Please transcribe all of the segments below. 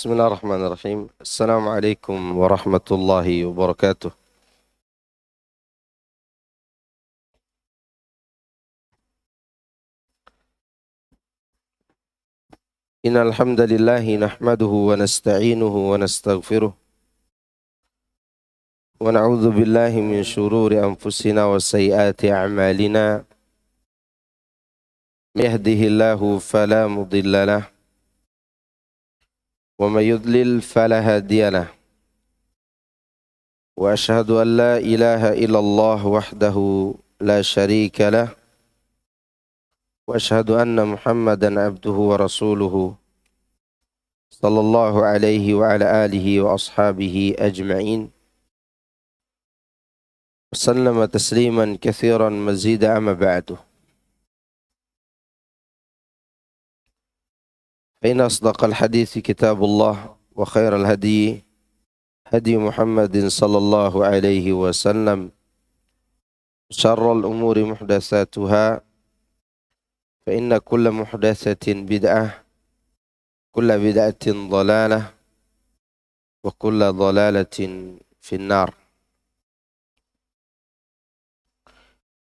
بسم الله الرحمن الرحيم. السلام عليكم ورحمة الله وبركاته. إن الحمد لله نحمده ونستعينه ونستغفره ونعوذ بالله من شرور أنفسنا وسيئات أعمالنا. من يهده الله فلا مضل له ومن يضلل فلا هادي له، وأشهد أن لا إله إلا الله وحده لا شريك له، وأشهد أن محمدا عبده ورسوله صلى الله عليه وعلى آله وأصحابه أجمعين وسلم تسليما كثيرا مزيدا. أما بعد، فإن أصدق الحديث كتاب الله، وخير الهدي هدي محمد صلى الله عليه وسلم، شر الأمور محدثاتها، فإن كل محدثة بدعة، كل بدعة ضلالة، وكل ضلالة في النار.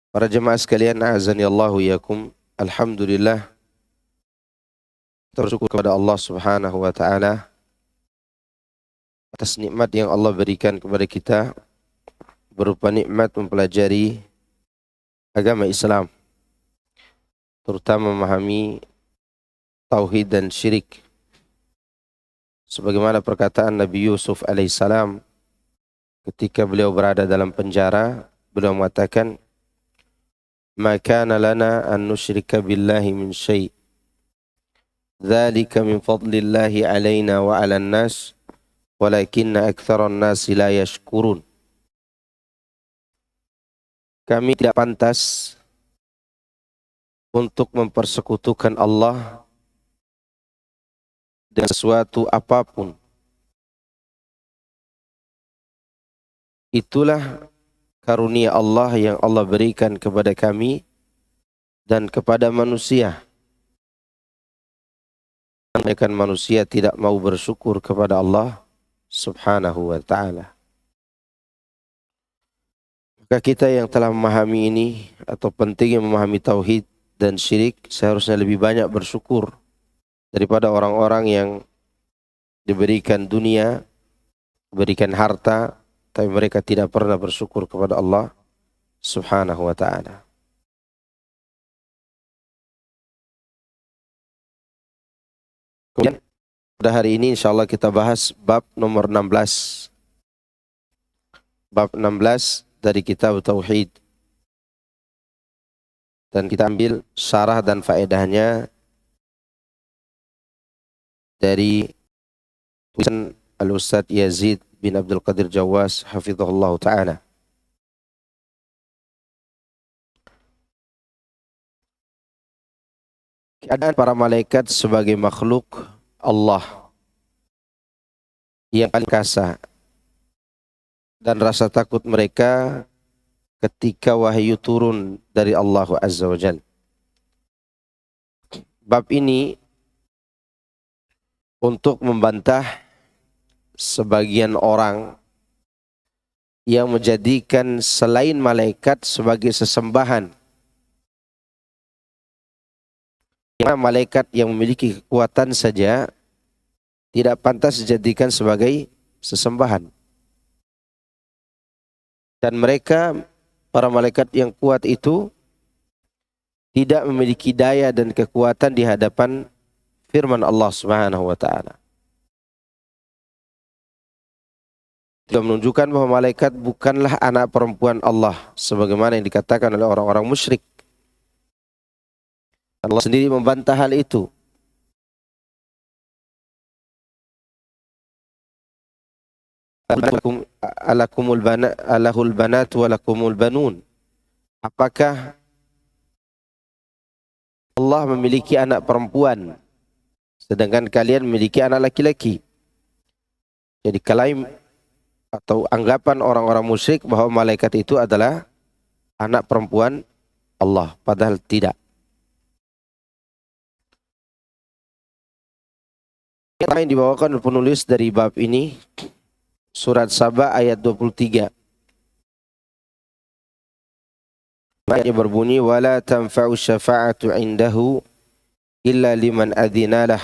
Para jemaah sekalian, a'azani Allahu yakum. Alhamdulillah, bersyukur kepada Allah Subhanahu wa taala atas nikmat yang Allah berikan kepada kita berupa nikmat mempelajari agama Islam, terutama memahami tauhid dan syirik. Sebagaimana perkataan Nabi Yusuf alaihissalam ketika beliau berada dalam penjara, beliau mengatakan, "Ma kana lana an nusyrika billahi min syai'. Dzalika min fadlillahi alaina wa 'alan nas, walakinna aktsaran nasi la yashkurun." Kami tidak pantas untuk mempersekutukan Allah dengan sesuatu apapun. Itulah karunia Allah yang Allah berikan kepada kami dan kepada manusia. Mereka manusia tidak mau bersyukur kepada Allah Subhanahu wa ta'ala. Maka kita yang telah memahami ini, atau pentingnya memahami tauhid dan syirik, seharusnya lebih banyak bersyukur daripada orang-orang yang diberikan dunia, diberikan harta, tapi mereka tidak pernah bersyukur kepada Allah Subhanahu wa ta'ala. Kemudian pada hari ini insyaallah kita bahas bab nomor 16. Bab 16 dari kitab Tauhid. Dan kita ambil syarah dan faedahnya dari tulisan Al-Ustadz Yazid bin Abdul Qadir Jawas hafizahullah ta'ala. Keadaan para malaikat sebagai makhluk Allah yang paling kasa, dan rasa takut mereka ketika wahyu turun dari Allah Azza wa Jalla. Bab ini untuk membantah sebagian orang yang menjadikan selain malaikat sebagai sesembahan. Yang malaikat yang memiliki kekuatan saja tidak pantas dijadikan sebagai sesembahan. Dan mereka, para malaikat yang kuat itu, tidak memiliki daya dan kekuatan di hadapan firman Allah Subhanahu wa ta'ala. Juga menunjukkan bahwa malaikat bukanlah anak perempuan Allah sebagaimana yang dikatakan oleh orang-orang musyrik. Allah sendiri membantah hal itu. Alahul banat wa lakumul banun. Apakah Allah memiliki anak perempuan sedangkan kalian memiliki anak laki-laki? Jadi klaim atau anggapan orang-orang musyrik bahwa malaikat itu adalah anak perempuan Allah, padahal tidak. Yang dibawakan penulis dari bab ini surat Saba ayat 23. Ayatnya berbunyi wala tanfa'u syafa'atu 'indahu illa liman adzinalah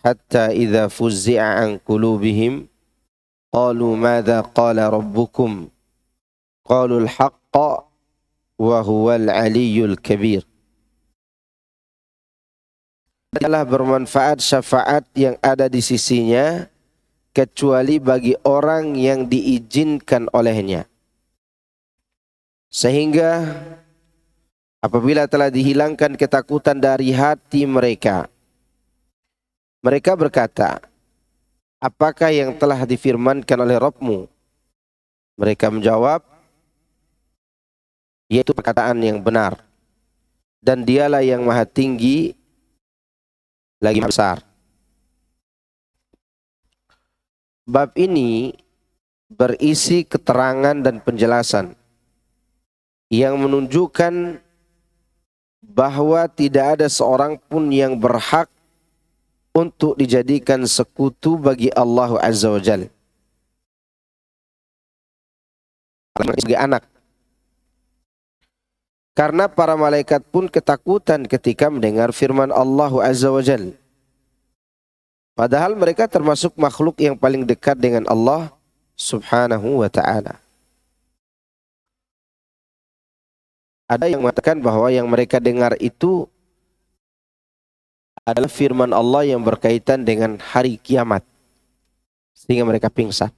hatta idza fuzzi'a an qulubihim qalu madza qala rabbukum qalu al-haqqa wa huwal 'aliyyul kabir. Adalah bermanfaat syafaat yang ada di sisinya kecuali bagi orang yang diizinkan olehnya. Sehingga apabila telah dihilangkan ketakutan dari hati mereka, mereka berkata, apakah yang telah difirmankan oleh Rabbmu? Mereka menjawab, yaitu perkataan yang benar. Dan dialah yang maha tinggi lagi besar. Bab ini berisi keterangan dan penjelasan yang menunjukkan bahwa tidak ada seorang pun yang berhak untuk dijadikan sekutu bagi Allah Azza wa Jalla sebagai anak. Karena para malaikat pun ketakutan ketika mendengar firman Allah Azza wa Jalla. Padahal mereka termasuk makhluk yang paling dekat dengan Allah Subhanahu wa ta'ala. Ada yang mengatakan bahwa yang mereka dengar itu adalah firman Allah yang berkaitan dengan hari kiamat, sehingga mereka pingsan.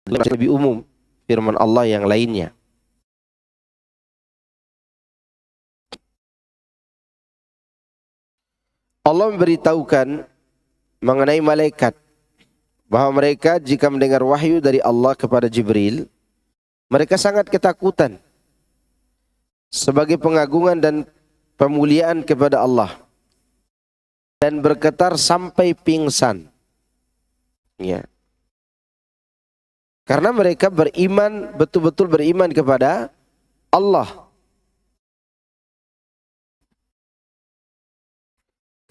Lebih umum firman Allah yang lainnya. Allah memberitahukan mengenai malaikat bahwa mereka jika mendengar wahyu dari Allah kepada Jibril, mereka sangat ketakutan sebagai pengagungan dan pemuliaan kepada Allah dan bergetar sampai pingsan. Ya. Karena mereka beriman, betul-betul beriman kepada Allah.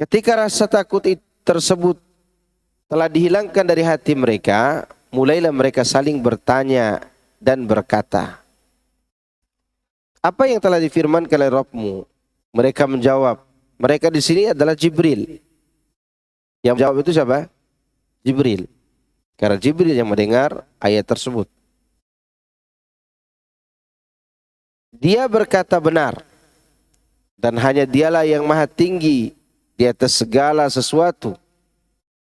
Ketika rasa takut tersebut telah dihilangkan dari hati mereka, mulailah mereka saling bertanya dan berkata, apa yang telah difirmankan oleh Rabbmu? Mereka menjawab, mereka di sini adalah Jibril. Yang menjawab itu siapa? Jibril. Karena Jibril yang mendengar ayat tersebut. Dia berkata benar, dan hanya dialah yang maha tinggi di atas segala sesuatu,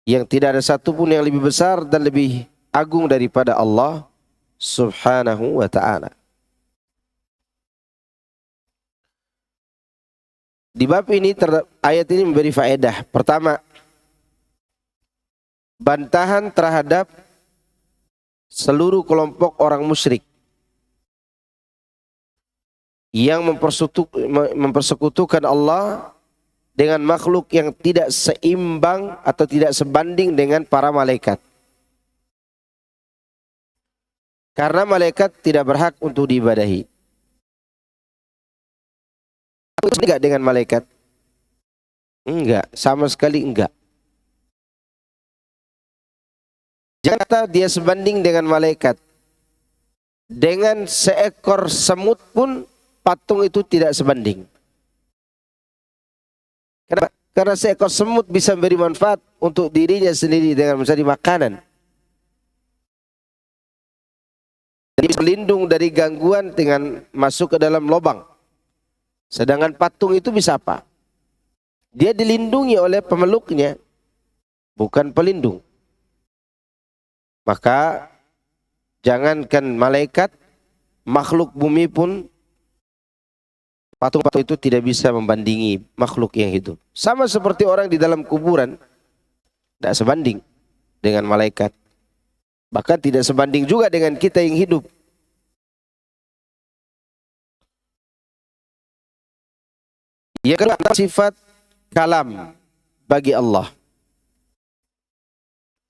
yang tidak ada satupun yang lebih besar dan lebih agung daripada Allah Subhanahu wa ta'ala. Di bab ini ayat ini memberi faedah. Pertama, bantahan terhadap seluruh kelompok orang musyrik yang mempersekutukan Allah dengan makhluk yang tidak seimbang atau tidak sebanding dengan para malaikat. Karena malaikat tidak berhak untuk diibadahi. Enggak dengan malaikat? Enggak, sama sekali enggak. Jangan kata dia sebanding dengan malaikat. Dengan seekor semut pun patung itu tidak sebanding. Kenapa? Karena seekor semut bisa memberi manfaat untuk dirinya sendiri dengan mencari makanan. Dia berlindung dari gangguan dengan masuk ke dalam lubang. Sedangkan patung itu bisa apa? Dia dilindungi oleh pemeluknya, bukan pelindung. Maka jangankan malaikat, makhluk bumi pun patung-patung itu tidak bisa membandingi makhluk yang hidup. Sama seperti orang di dalam kuburan, tidak sebanding dengan malaikat. Bahkan tidak sebanding juga dengan kita yang hidup. Yang kedua, sifat kalam bagi Allah.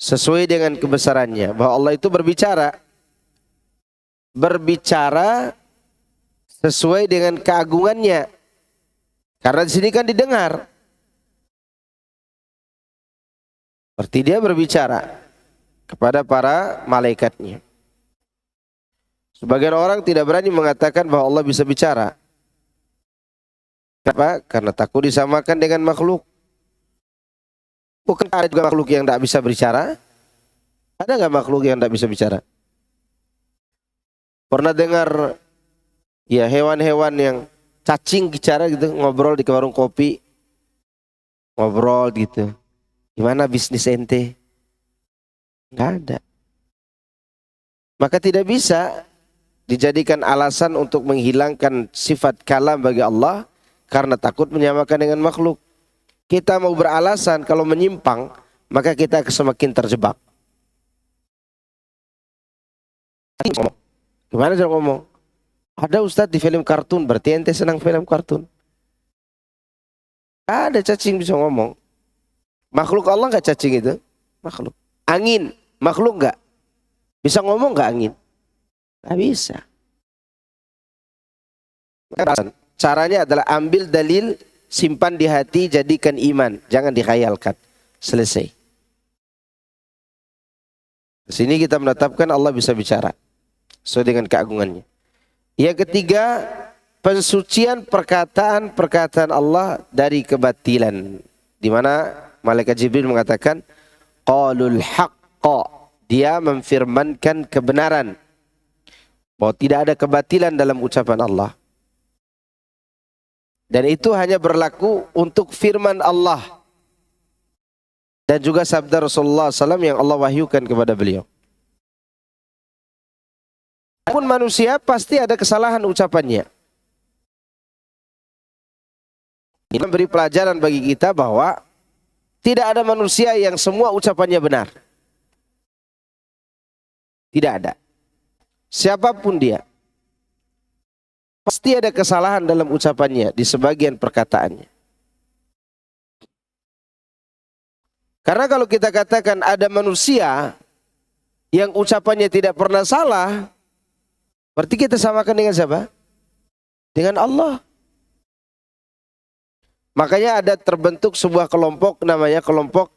Sesuai dengan kebesarannya. Bahwa Allah itu berbicara. Berbicara sesuai dengan keagungannya. Karena di sini kan didengar. Berarti dia berbicara kepada para malaikatnya. Sebagian orang tidak berani mengatakan bahwa Allah bisa bicara. Kenapa? Karena takut disamakan dengan makhluk. Bukan ada juga makhluk yang tidak bisa bicara? Ada nggak makhluk yang tidak bisa bicara? Pernah dengar ya hewan-hewan yang cacing bicara gitu, ngobrol di warung kopi, ngobrol gitu. Gimana bisnis ente? Nggak ada. Maka tidak bisa dijadikan alasan untuk menghilangkan sifat kalam bagi Allah karena takut menyamakan dengan makhluk. Kita mau beralasan kalau menyimpang, maka kita semakin terjebak. Gimana cara ngomong? Ada ustadz di film kartun, berarti ente senang film kartun. Ada cacing bisa ngomong. Makhluk Allah nggak cacing itu? Makhluk. Angin, makhluk nggak? Bisa ngomong nggak angin? Nggak bisa. Caranya adalah ambil dalil, simpan di hati, jadikan iman. Jangan dikhayalkan. Selesai. Di sini kita menetapkan Allah bisa bicara sesuai dengan keagungannya. Yang ketiga, pensucian perkataan Allah dari kebatilan. Di mana malaikat Jibril mengatakan, qalul haqqa. Dia memfirmankan kebenaran. Bahwa tidak ada kebatilan dalam ucapan Allah. Dan itu hanya berlaku untuk firman Allah. Dan juga sabda Rasulullah SAW yang Allah wahyukan kepada beliau. Pun manusia pasti ada kesalahan ucapannya. Ini memberi pelajaran bagi kita bahwa tidak ada manusia yang semua ucapannya benar. Tidak ada. Siapapun dia, pasti ada kesalahan dalam ucapannya di sebagian perkataannya. Karena kalau kita katakan ada manusia yang ucapannya tidak pernah salah, berarti kita samakan dengan siapa? Dengan Allah. Makanya ada terbentuk sebuah kelompok namanya kelompok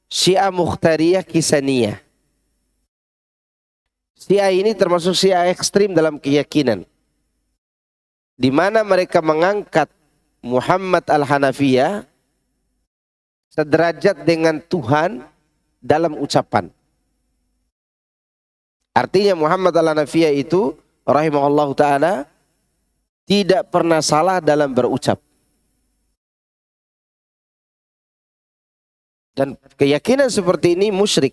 Syiah Mukhtariyah Kisaniyah. Syiah ini termasuk Syiah ekstrim dalam keyakinan. Di mana mereka mengangkat Muhammad al-Hanafiyah sederajat dengan Tuhan dalam ucapan. Artinya Muhammad al-Hanafiyah itu rahimahullahu ta'ala tidak pernah salah dalam berucap. Dan keyakinan seperti ini musyrik.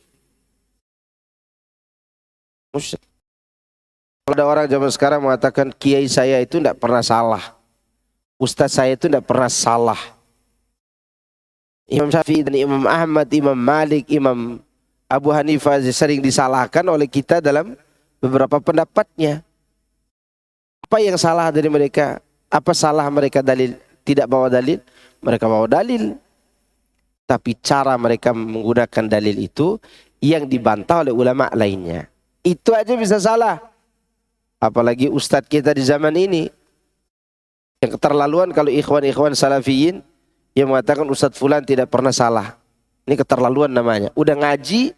Musyrik. Kalau ada orang zaman sekarang mengatakan kiai saya itu tidak pernah salah, ustaz saya itu tidak pernah salah. Imam Syafi'i dan Imam Ahmad, Imam Malik, Imam Abu Hanifah sering disalahkan oleh kita dalam beberapa pendapatnya. Apa yang salah dari mereka? Apa salah mereka dalil? Tidak bawa dalil? Mereka bawa dalil. Tapi cara mereka menggunakan dalil itu yang dibantah oleh ulama lainnya. Itu aja bisa salah. Apalagi ustadz kita di zaman ini. Yang keterlaluan kalau ikhwan-ikhwan salafiyin yang mengatakan ustadz fulan tidak pernah salah. Ini keterlaluan namanya. Udah ngaji,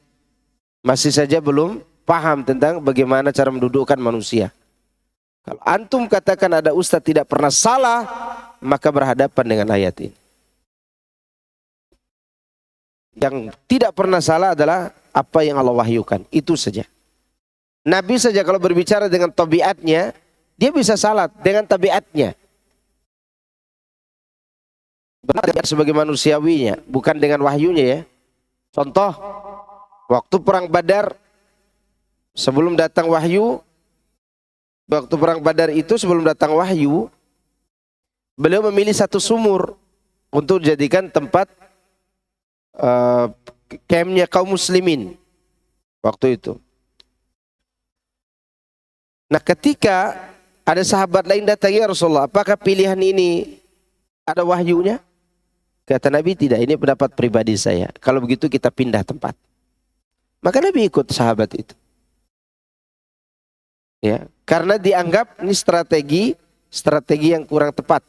masih saja belum paham tentang bagaimana cara mendudukkan manusia. Kalau antum katakan ada ustadz tidak pernah salah, maka berhadapan dengan ayat ini. Yang tidak pernah salah adalah apa yang Allah wahyukan. Itu saja. Nabi saja kalau berbicara dengan tabiatnya, dia bisa salah dengan tabiatnya. Benar sebagai manusiawinya, bukan dengan wahyunya ya. Contoh, waktu perang Badar, sebelum datang wahyu, waktu perang Badar itu sebelum datang wahyu, beliau memilih satu sumur untuk dijadikan tempat campnya kaum muslimin waktu itu. Nah ketika ada sahabat lain datang, ya Rasulullah, apakah pilihan ini ada wahyunya? Kata Nabi, tidak, ini pendapat pribadi saya. Kalau begitu kita pindah tempat. Maka Nabi ikut sahabat itu. Ya, karena dianggap ini strategi yang kurang tepat.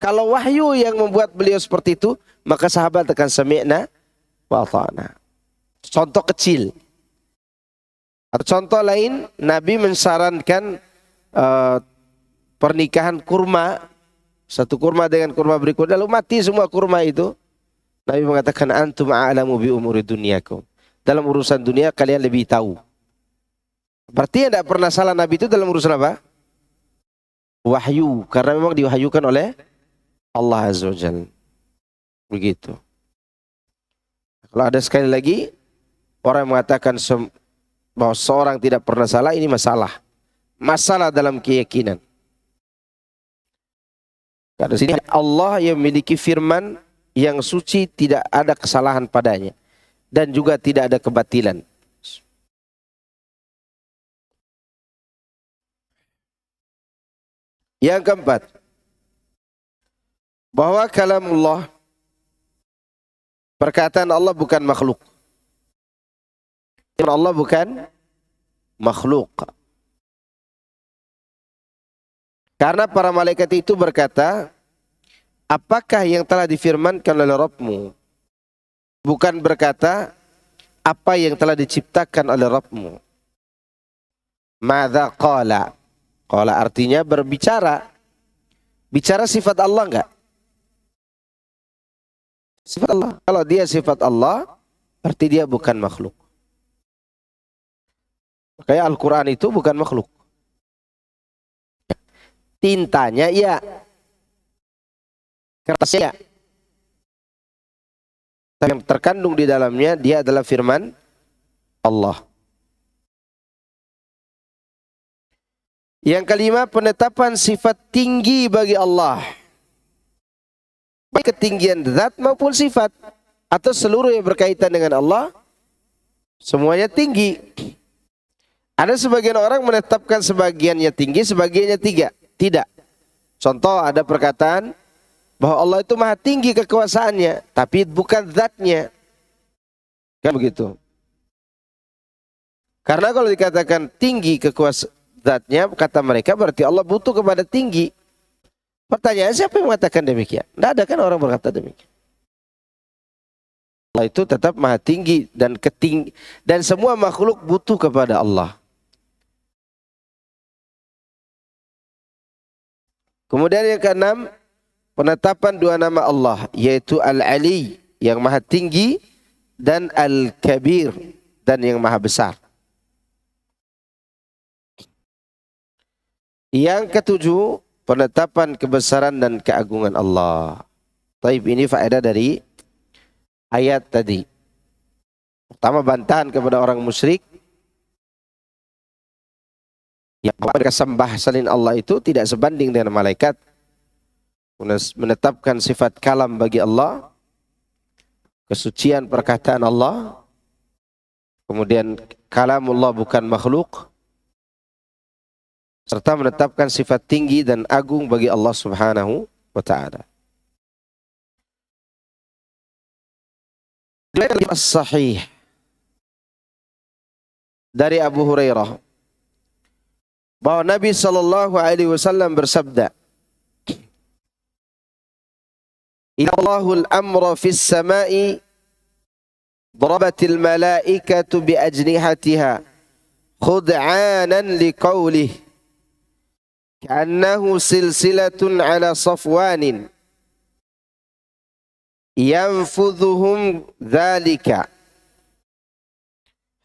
Kalau wahyu yang membuat beliau seperti itu, maka sahabat akan sami'na wa ata'na. Contoh kecil. Atau contoh lain, Nabi mensarankan pernikahan kurma, satu kurma dengan kurma berikutnya, lalu mati semua kurma itu. Nabi mengatakan, antum a'lamu bi umuri dunyakum. Dalam urusan dunia kalian lebih tahu. Berarti yang tidak pernah salah Nabi itu dalam urusan apa? Wahyu, karena memang diwahyukan oleh Allah Azza wa Jalla. Begitu. Kalau ada sekali lagi orang yang mengatakan bahwa seorang tidak pernah salah, ini masalah. Masalah dalam keyakinan. Karena sini Allah yang memiliki firman yang suci, tidak ada kesalahan padanya. Dan juga tidak ada kebatilan. Yang keempat, bahwa kalamullah, perkataan Allah bukan makhluk. Allah bukan makhluk. Karena para malaikat itu berkata, apakah yang telah difirmankan oleh Rabbmu? Bukan berkata, apa yang telah diciptakan oleh Rabbmu. Madza qala. Qala artinya berbicara. Bicara sifat Allah enggak? Sifat Allah. Kalau dia sifat Allah, berarti dia bukan makhluk. Makanya Al-Quran itu bukan makhluk. Tintanya ya. Kertasnya ya. Yang terkandung di dalamnya dia adalah firman Allah. Yang kelima, penetapan sifat tinggi bagi Allah. Baik ketinggian zat maupun sifat. Atau seluruh yang berkaitan dengan Allah, semuanya tinggi. Ada sebagian orang menetapkan sebagiannya tinggi, sebagiannya tidak. Contoh, ada perkataan bahwa Allah itu maha tinggi kekuasaannya, tapi bukan zatnya. Kan begitu. Karena kalau dikatakan tinggi kekuasaan zatnya, kata mereka berarti Allah butuh kepada tinggi. Pertanyaan, siapa yang mengatakan demikian? Tidak ada kan orang berkata demikian. Allah itu tetap maha tinggi dan semua makhluk butuh kepada Allah. Kemudian yang keenam, penetapan dua nama Allah, yaitu Al-Ali yang maha tinggi dan Al-Kabir dan yang maha besar. Yang ketujuh, penetapan kebesaran dan keagungan Allah. Taib, ini faedah dari ayat tadi. Pertama, bantahan kepada orang musyrik yang mereka sembah selain Allah itu tidak sebanding dengan malaikat. Menetapkan sifat kalam bagi Allah, kesucian perkataan Allah, kemudian kalamullah bukan makhluk, serta menetapkan sifat tinggi dan agung bagi Allah Subhanahu wa ta'ala. As-Sahih dari Abu Hurairah bahwa Nabi sallallahu alaihi wasallam bersabda, Innallahul amra fis sama'i darabatil malaikatu bi ajnihatiha khud'anan liqawlihi كأنه سلسلة على صفوان ينفذهم ذلك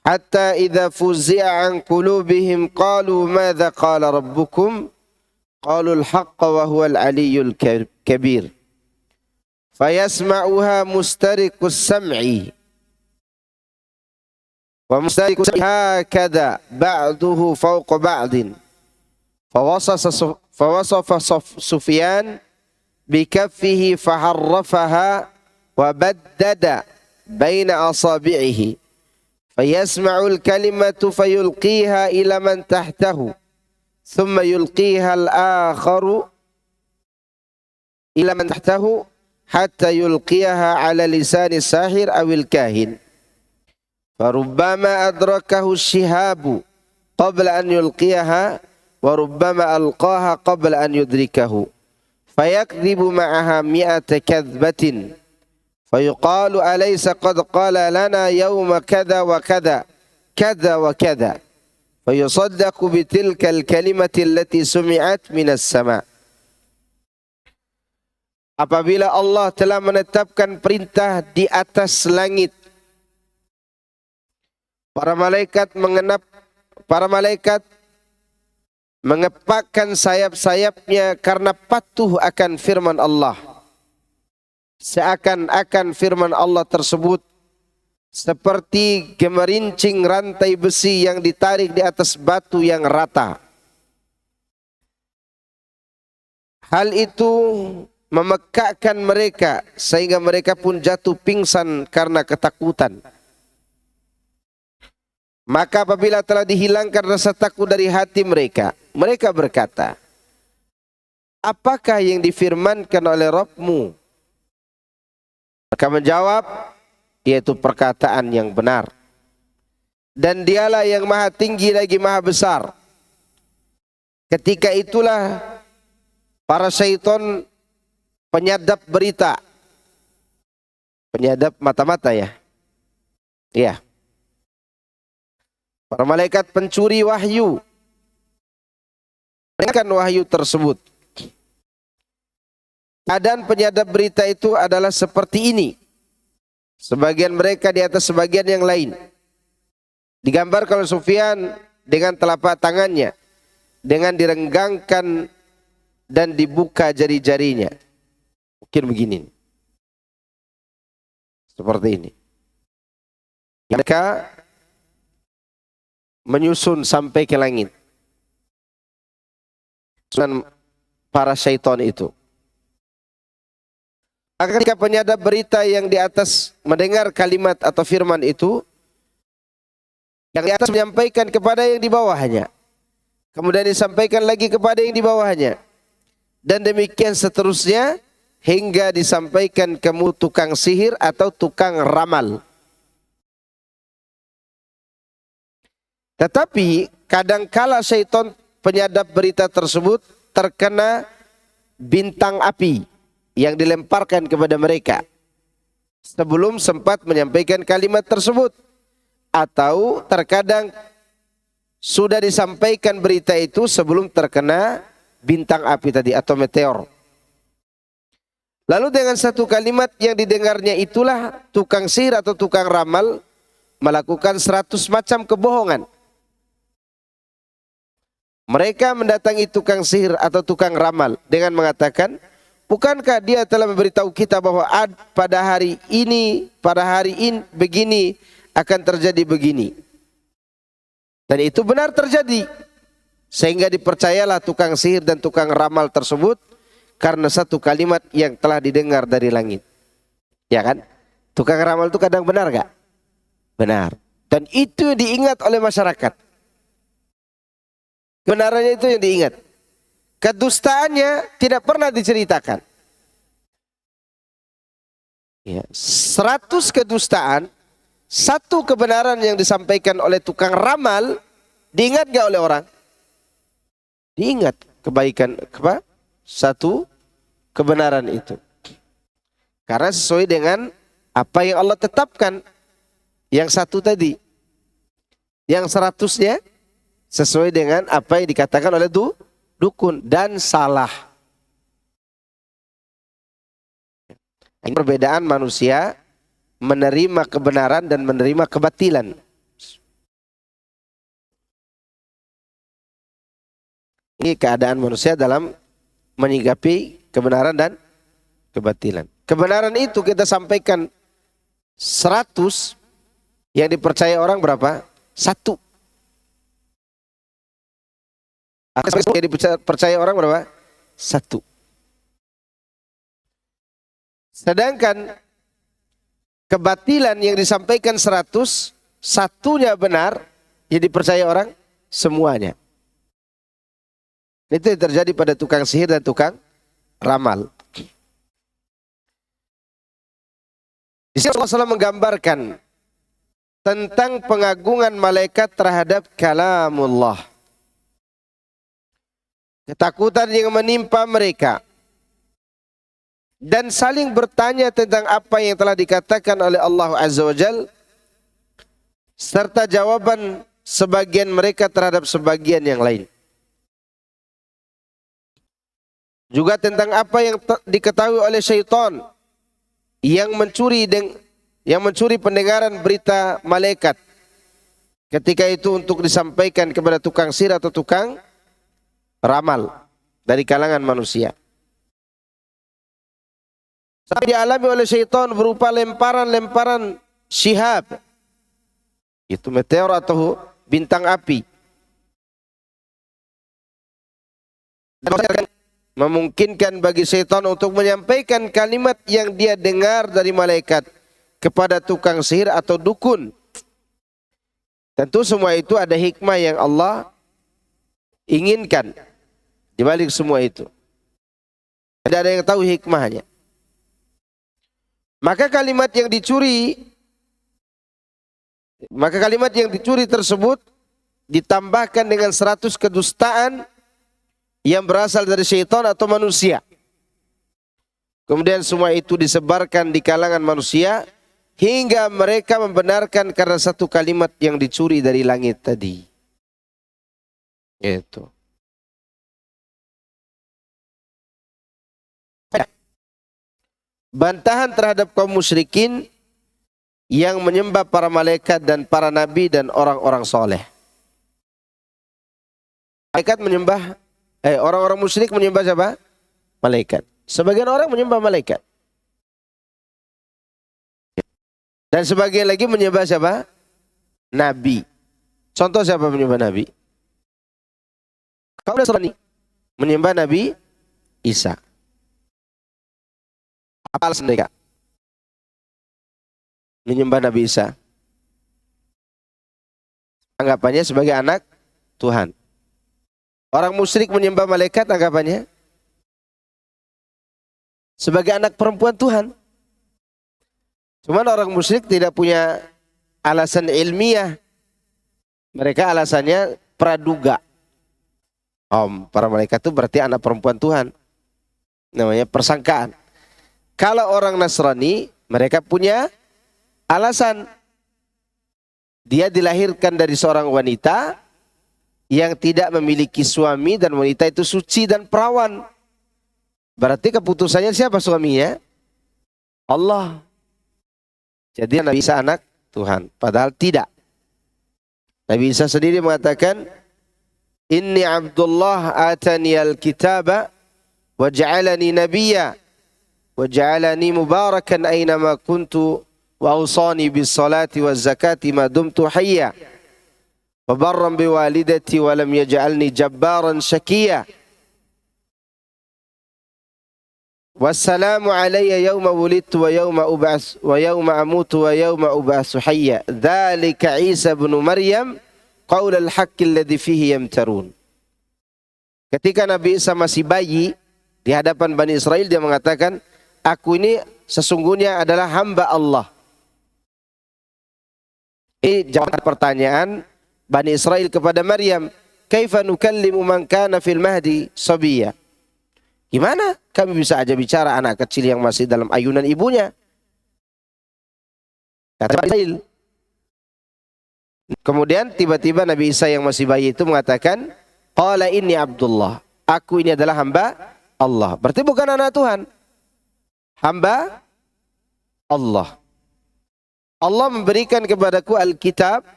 حتى إذا فزع عن قلوبهم قالوا ماذا قال ربكم قالوا الحق وهو العلي الكبير فيسمعها مسترق السمع ومسترق هكذا بعضه فوق بعض فوصف سفيان بكفه فحرفها وبدد بين أصابعه فيسمع الكلمة فيلقيها إلى من تحته ثم يلقيها الآخر إلى من تحته حتى يلقيها على لسان الساحر أو الكاهن فربما أدركه الشهاب قبل أن يلقيها وربما ألقاها قبل أن يدركه فيكذب معها 100 كذبة Fayuqalu alaysa qad qala lana yawma kada wa kada kada wa kada. Fayusaddaqu bitilkal kalimati allati sumi'at minas sama'. Apabila Allah telah menetapkan perintah di atas langit, para malaikat mengepakkan sayap-sayapnya karena patuh akan firman Allah. Seakan-akan firman Allah tersebut seperti gemerincing rantai besi yang ditarik di atas batu yang rata. Hal itu memekakkan mereka sehingga mereka pun jatuh pingsan karena ketakutan. Maka apabila telah dihilangkan rasa takut dari hati mereka, mereka berkata, apakah yang difirmankan oleh Rabbmu? Maka menjawab, yaitu perkataan yang benar. Dan dialah yang maha tinggi lagi maha besar. Ketika itulah para syaitan penyadap berita. Penyadap mata-mata ya. Iya. Para malaikat pencuri wahyu. Mendengarkan wahyu tersebut. Keadaan penyadap berita itu adalah seperti ini. Sebagian mereka di atas sebagian yang lain. Digambarkan oleh Sufyan dengan telapak tangannya. Dengan direnggangkan dan dibuka jari-jarinya. Mungkin begini. Seperti ini. Mereka menyusun sampai ke langit. Sunan para syaitan itu. Maka ketika penyadap berita yang di atas mendengar kalimat atau firman itu, yang di atas menyampaikan kepada yang di bawahnya. Kemudian disampaikan lagi kepada yang di bawahnya. Dan demikian seterusnya hingga disampaikan ke tukang sihir atau tukang ramal. Tetapi kadangkala syaitan penyadap berita tersebut terkena bintang api yang dilemparkan kepada mereka sebelum sempat menyampaikan kalimat tersebut. Atau terkadang sudah disampaikan berita itu sebelum terkena bintang api tadi atau meteor. Lalu dengan satu kalimat yang didengarnya itulah tukang sihir atau tukang ramal melakukan 100 macam kebohongan. Mereka mendatangi tukang sihir atau tukang ramal dengan mengatakan, bukankah dia telah memberitahu kita bahwa pada hari ini begini akan terjadi begini. Dan itu benar terjadi. Sehingga dipercayalah tukang sihir dan tukang ramal tersebut karena satu kalimat yang telah didengar dari langit. Ya kan? Tukang ramal itu kadang benar gak? Benar. Dan itu diingat oleh masyarakat. Kebenarannya itu yang diingat. Kedustaannya tidak pernah diceritakan. Ya, 100 kedustaan, satu kebenaran yang disampaikan oleh tukang ramal, diingat gak oleh orang? Diingat kebaikan, satu kebenaran itu. Karena sesuai dengan apa yang Allah tetapkan. Yang satu tadi. Yang 100-nya sesuai dengan apa yang dikatakan oleh dukun. Dan salah. Ini perbedaan manusia menerima kebenaran dan menerima kebatilan. Ini keadaan manusia dalam menyikapi kebenaran dan kebatilan. Kebenaran itu kita sampaikan 100, yang dipercaya orang berapa? 1. Yang dipercaya orang berapa? 1. Sedangkan kebatilan yang disampaikan 100, satunya benar, yang dipercaya orang semuanya. Itu yang terjadi pada tukang sihir dan tukang ramal. Di sini Rasulullah SAW menggambarkan tentang pengagungan malaikat terhadap kalamullah. Ketakutan yang menimpa mereka dan saling bertanya tentang apa yang telah dikatakan oleh Allah Azza wa Jal, serta jawaban sebagian mereka terhadap sebagian yang lain. Juga tentang apa yang diketahui oleh syaitan yang mencuri pendengaran berita malaikat ketika itu untuk disampaikan kepada tukang sihir atau tukang ramal dari kalangan manusia. Sampai dialami oleh syaitan berupa lemparan-lemparan syihab, itu meteor atau bintang api, memungkinkan bagi syaitan untuk menyampaikan kalimat yang dia dengar dari malaikat kepada tukang sihir atau dukun. Tentu semua itu ada hikmah yang Allah inginkan di balik semua itu. Tidak ada yang tahu hikmahnya. Maka kalimat yang dicuri tersebut ditambahkan dengan 100 kedustaan yang berasal dari syaitan atau manusia. Kemudian semua itu disebarkan di kalangan manusia hingga mereka membenarkan karena satu kalimat yang dicuri dari langit tadi. Itu. Bantahan terhadap kaum musyrikin yang menyembah para malaikat dan para nabi dan orang-orang soleh. Orang-orang musyrik menyembah siapa? Malaikat. Sebagian orang menyembah malaikat. Dan sebagian lagi menyembah siapa? Nabi. Contoh siapa menyembah Nabi? Kaum Nasrani menyembah Nabi Isa. Apa alasan mereka menyembah Nabi Isa? Anggapannya sebagai anak Tuhan. Orang musyrik menyembah malaikat anggapannya sebagai anak perempuan Tuhan. Cuman orang musyrik tidak punya alasan ilmiah. Mereka alasannya praduga. Para malaikat itu berarti anak perempuan Tuhan. Namanya persangkaan. Kalau orang Nasrani, mereka punya alasan. Dia dilahirkan dari seorang wanita yang tidak memiliki suami dan wanita itu suci dan perawan. Berarti keputusannya siapa suaminya? Allah. Jadi Nabi Isa anak Tuhan. Padahal tidak. Nabi Isa sendiri mengatakan, Inni Abdullah atani al-kitaba wa ja'alani nabiyya wa ja'alani mubarakan aynama kuntu wa awsani bis salati waz zakati ma dumtu hayya. Wabarran biwalidati wa lam yaj'alni jabbaran syakiyya. Wassalamu alayya yawma wulidtu wa yawma amutu wa yawma ub'atsu hayya. Dzalika Isa ibn Maryam qaulal haqqi alladzi fihi yamtarun. Ketika Nabi Isa masih bayi di hadapan Bani Israel, dia mengatakan, aku ini sesungguhnya adalah hamba Allah. Ini jawaban pertanyaan Bani Israel kepada Maryam, kaifa nukallimu man kana fil mahdi sabiyya? Gimana kami bisa aja bicara anak kecil yang masih dalam ayunan ibunya? Kata Israel. Kemudian tiba-tiba Nabi Isa yang masih bayi itu mengatakan, qala inni Abdullah, aku ini adalah hamba Allah. Berarti bukan anak Tuhan. Hamba Allah. Allah memberikan kepadaku Alkitab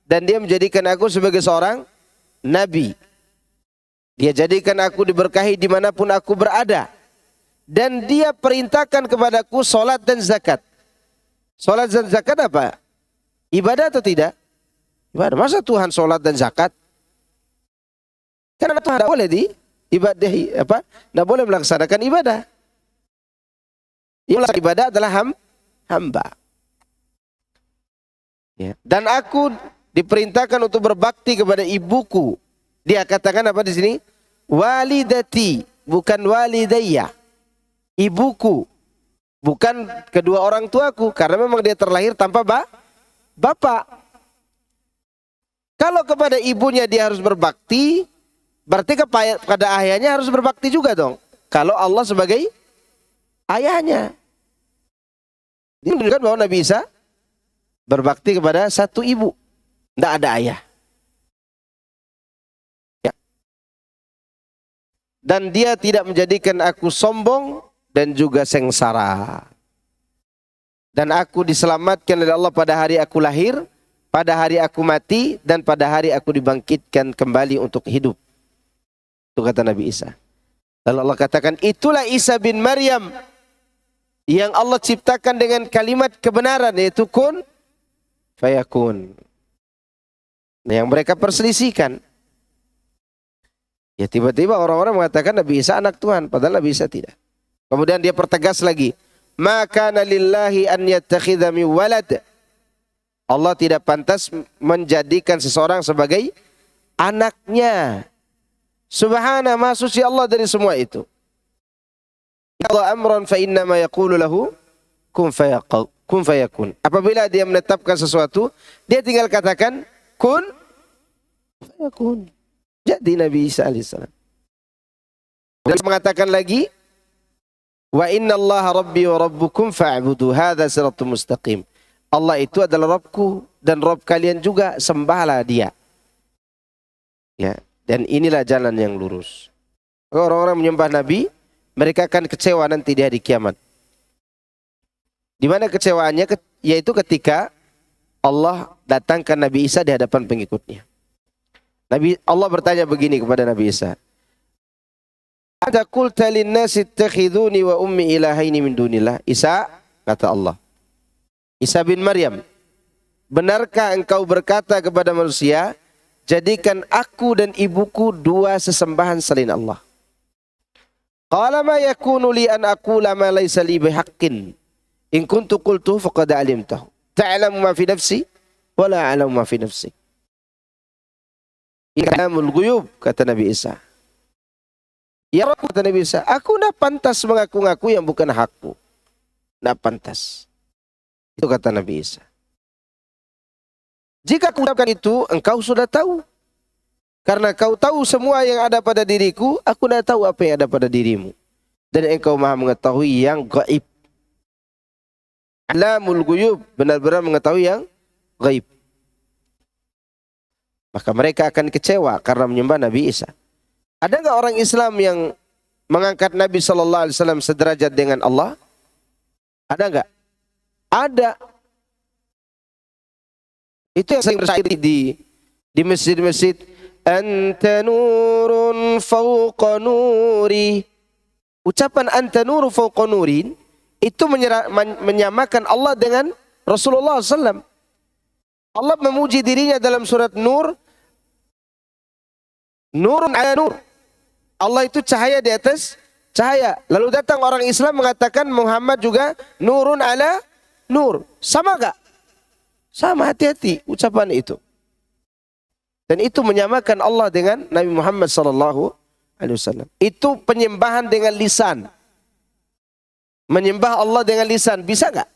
dan dia menjadikan aku sebagai seorang nabi. Dia jadikan aku diberkahi dimanapun aku berada. Dan dia perintahkan kepadaku solat dan zakat. Solat dan zakat apa? Ibadah atau tidak? Ibadah. Masa Tuhan solat dan zakat? Karena Tuhan tidak boleh diibadahi, tidak boleh melaksanakan ibadah. Yang ibadah adalah hamba. Ya. Dan aku diperintahkan untuk berbakti kepada ibuku. Dia katakan apa di sini? Walidati, bukan walidayya. Ibuku, bukan kedua orang tuaku, karena memang dia terlahir tanpa bapak. Kalau kepada ibunya dia harus berbakti, berarti kepada ayahnya harus berbakti juga dong. Kalau Allah sebagai ayahnya. Ini menunjukkan bahwa Nabi Isa berbakti kepada satu ibu. Tidak ada ayah. Ya. Dan dia tidak menjadikan aku sombong dan juga sengsara. Dan aku diselamatkan oleh Allah pada hari aku lahir, pada hari aku mati, dan pada hari aku dibangkitkan kembali untuk hidup. Itu kata Nabi Isa. Lalu Allah katakan, itulah Isa bin Maryam yang Allah ciptakan dengan kalimat kebenaran, yaitu kun fayakun. Nah, yang mereka perselisihkan. Ya tiba-tiba orang-orang mengatakan Nabi Isa anak Tuhan, padahal Nabi Isa tidak. Kemudian dia pertegas lagi, maka lillahi an yattakhidha min walad. Allah tidak pantas menjadikan seseorang sebagai anaknya. Subhana, maha suci Allah dari semua itu. Allah amran fa innama yaqulu lahu kun fayakun. Apabila dia menetapkan sesuatu, dia tinggal katakan kun fayakun. Jadi Nabi Isa alaihissalam. Dan mengatakan lagi, wa inna Allah rabbi wa rabbukum fa'budu hadza siratul mustaqim. Allah itu adalah Rabbku dan Rabb kalian juga, sembahlah Dia. Ya, dan inilah jalan yang lurus. Orang-orang menyembah Nabi, mereka akan kecewa nanti di hari kiamat. Di mana kecewaannya? Yaitu ketika Allah datangkan Nabi Isa di hadapan pengikutnya. Allah bertanya begini kepada Nabi Isa. Ada qulta linnasi ittakhiduni wa ummi ilahaini min dunillah. Isa, kata Allah. Isa bin Maryam, benarkah engkau berkata kepada manusia, jadikan aku dan ibuku dua sesembahan selain Allah? Qala ma yakunu li an aqula ma laysa li bihaqqin. In kuntu qultu faqad alimtahu. Ta'lamu ma fi nafsi wa la a'lamu ma fi nafsi. Ilamul ghuyub, kata Nabi Isa. Ya Rabb, kata Nabi Isa, aku tidak pantas mengaku-ngaku yang bukan hakku. Tidak pantas. Itu kata Nabi Isa. Jika aku ucapkan itu, engkau sudah tahu. Karena kau tahu semua yang ada pada diriku, aku tidak tahu apa yang ada pada dirimu. Dan engkau maha mengetahui yang gaib. Alamul ghuyub, benar-benar mengetahui yang gaib. Maka mereka akan kecewa karena menyembah Nabi Isa. Ada nggak orang Islam yang mengangkat Nabi SAW sederajat dengan Allah? Ada nggak? Ada. Itu yang sering bersair di masjid-masjid. Anta nurun fawqa nuri. Ucapan anta nurun fawqa nurin itu menyamakan Allah dengan Rasulullah SAW. Allah memuji dirinya dalam surat Nur. Nurun ala nur. Allah itu cahaya di atas cahaya. Lalu datang orang Islam mengatakan Muhammad juga nurun ala nur. Sama gak? Sama, hati-hati ucapan itu. Dan itu menyamakan Allah dengan Nabi Muhammad SAW. Itu penyembahan dengan lisan. Menyembah Allah dengan lisan. Bisa gak?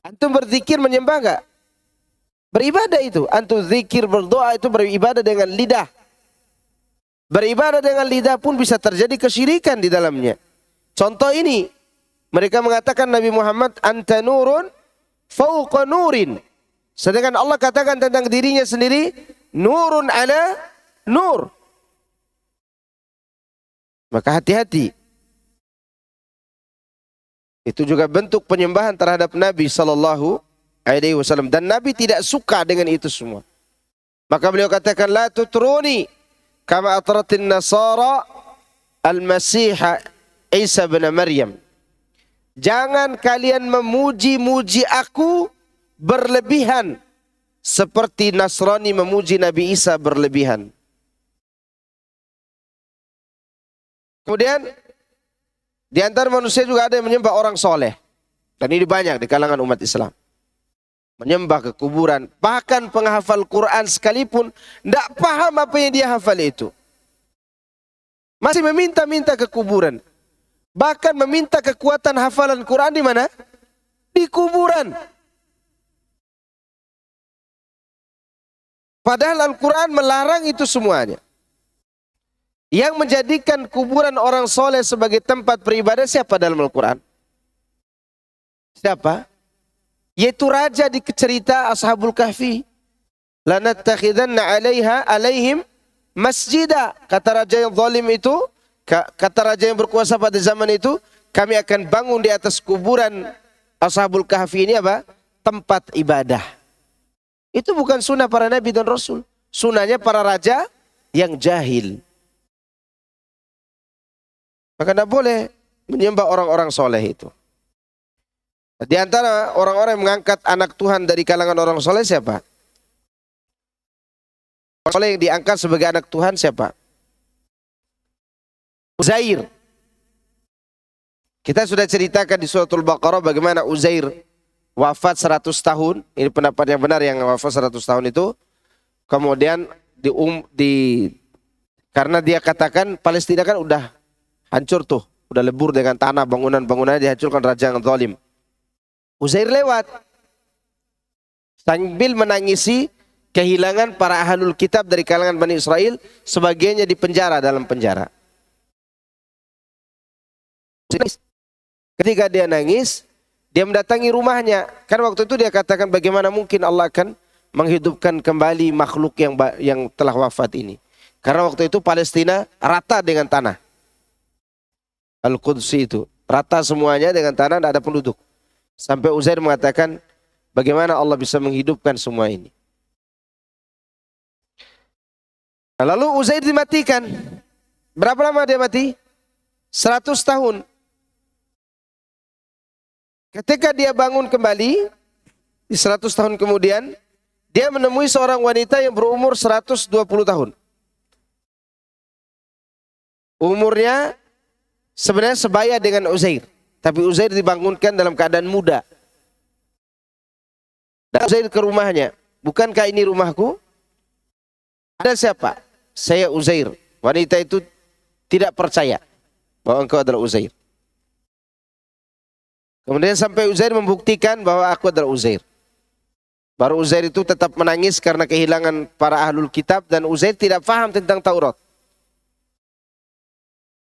Antum berzikir menyembah gak? Beribadah itu. Antum zikir berdoa itu beribadah dengan lidah. Beribadah dengan lidah pun bisa terjadi kesyirikan di dalamnya. Contoh ini, mereka mengatakan Nabi Muhammad anta nurun fawqa nurin. Sedangkan Allah katakan tentang dirinya sendiri nurun ala nur. Maka hati-hati. Itu juga bentuk penyembahan terhadap Nabi SAW. Dan Nabi tidak suka dengan itu semua. Maka beliau katakan la tutruni kama atratin nasara al-masih Isa bin Maryam. Jangan kalian memuji-muji aku berlebihan seperti Nasrani memuji Nabi Isa berlebihan. Kemudian di antara manusia juga ada yang menyembah orang soleh. Dan ini banyak di kalangan umat Islam. Menyembah ke kuburan. Bahkan penghafal Quran sekalipun tidak paham apa yang dia hafal itu. Masih meminta-minta ke kuburan. Bahkan meminta kekuatan hafalan Quran di mana? Di kuburan. Padahal Al-Quran melarang itu semuanya. Yang menjadikan kuburan orang soleh sebagai tempat beribadah siapa dalam Al-Quran? Siapa? Yaitu raja di cerita Ashabul Kahfi. Lanattakhidanna alaihim masjidah. Kata raja yang zalim itu, kata raja yang berkuasa pada zaman itu, kami akan bangun di atas kuburan Ashabul Kahfi ini apa? Tempat ibadah. Itu bukan sunnah para nabi dan rasul. Sunnahnya para raja yang jahil. Maka tidak boleh menyembah orang-orang soleh itu. Di antara orang-orang yang mengangkat anak Tuhan dari kalangan orang soleh siapa? Orang soleh yang diangkat sebagai anak Tuhan siapa? Uzair. Kita sudah ceritakan di suratul Baqarah bagaimana Uzair wafat 100 tahun. Ini pendapat yang benar, yang wafat 100 tahun itu. Kemudian karena dia katakan Palestina kan udah hancur tuh, udah lebur dengan tanah, bangunan-bangunannya dihancurkan raja yang zalim. Uzair lewat sambil menangisi kehilangan para ahlul kitab dari kalangan Bani Israel, sebagiannya di penjara, dalam penjara. Ketika dia nangis, dia mendatangi rumahnya. Kan waktu itu dia katakan bagaimana mungkin Allah akan menghidupkan kembali makhluk yang telah wafat ini. Karena waktu itu Palestina rata dengan tanah. Al-Quds itu rata semuanya dengan tanah, tidak ada penduduk. Sampai Uzair mengatakan bagaimana Allah bisa menghidupkan semua ini. Lalu Uzair dimatikan. Berapa lama dia mati? 100 tahun. Ketika dia bangun kembali di 100 tahun kemudian, dia menemui seorang wanita yang berumur 120 tahun. Umurnya sebenarnya sebaya dengan Uzair, tapi Uzair dibangunkan dalam keadaan muda. Dan Uzair ke rumahnya, bukankah ini rumahku? Ada siapa? Saya Uzair. Wanita itu tidak percaya bahwa engkau adalah Uzair. Kemudian sampai Uzair membuktikan bahwa aku adalah Uzair. Baru Uzair itu tetap menangis karena kehilangan para ahlul kitab, dan Uzair tidak paham tentang Taurat.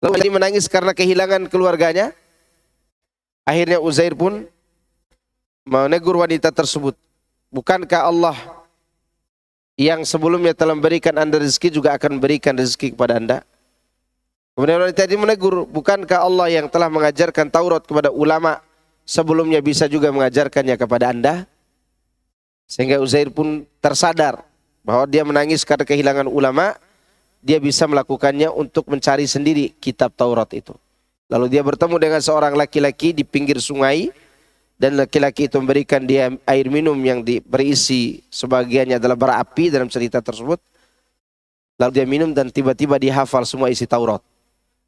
Lalu dia menangis karena kehilangan keluarganya. Akhirnya Uzair pun menegur wanita tersebut. Bukankah Allah yang sebelumnya telah memberikan anda rezeki juga akan memberikan rezeki kepada anda? Kemudian wanita ini menegur, bukankah Allah yang telah mengajarkan Taurat kepada ulama sebelumnya bisa juga mengajarkannya kepada anda? Sehingga Uzair pun tersadar bahwa dia menangis karena kehilangan ulama, dia bisa melakukannya untuk mencari sendiri kitab Taurat itu. Lalu dia bertemu dengan seorang laki-laki di pinggir sungai, dan laki-laki itu memberikan dia air minum yang berisi sebagiannya adalah bara api dalam cerita tersebut. Lalu dia minum dan tiba-tiba dihafal semua isi Taurat.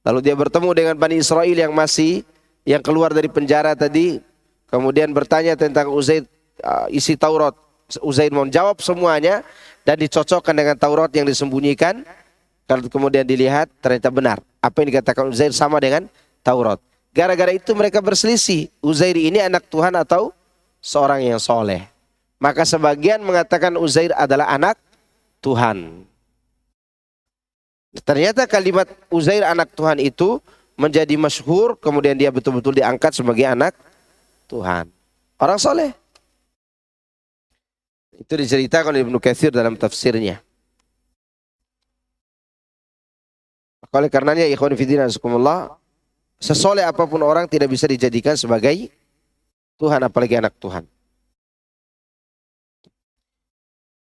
Lalu dia bertemu dengan Bani Israel yang keluar dari penjara tadi, kemudian bertanya tentang Uzair, isi Taurat. Uzair menjawab semuanya dan dicocokkan dengan Taurat yang disembunyikan. Kalau kemudian dilihat ternyata benar apa yang dikatakan Uzair sama dengan Taurat. Gara-gara itu mereka berselisih, Uzair ini anak Tuhan atau seorang yang soleh. Maka sebagian mengatakan Uzair adalah anak Tuhan. Ternyata kalimat Uzair anak Tuhan itu menjadi masyhur, kemudian dia betul-betul diangkat sebagai anak Tuhan. Orang soleh. Itu diceritakan oleh Ibnu Katsir dalam tafsirnya. Oleh karenanya ikhwan fillah azakumullah, sesoleh apapun orang tidak bisa dijadikan sebagai Tuhan, apalagi anak Tuhan.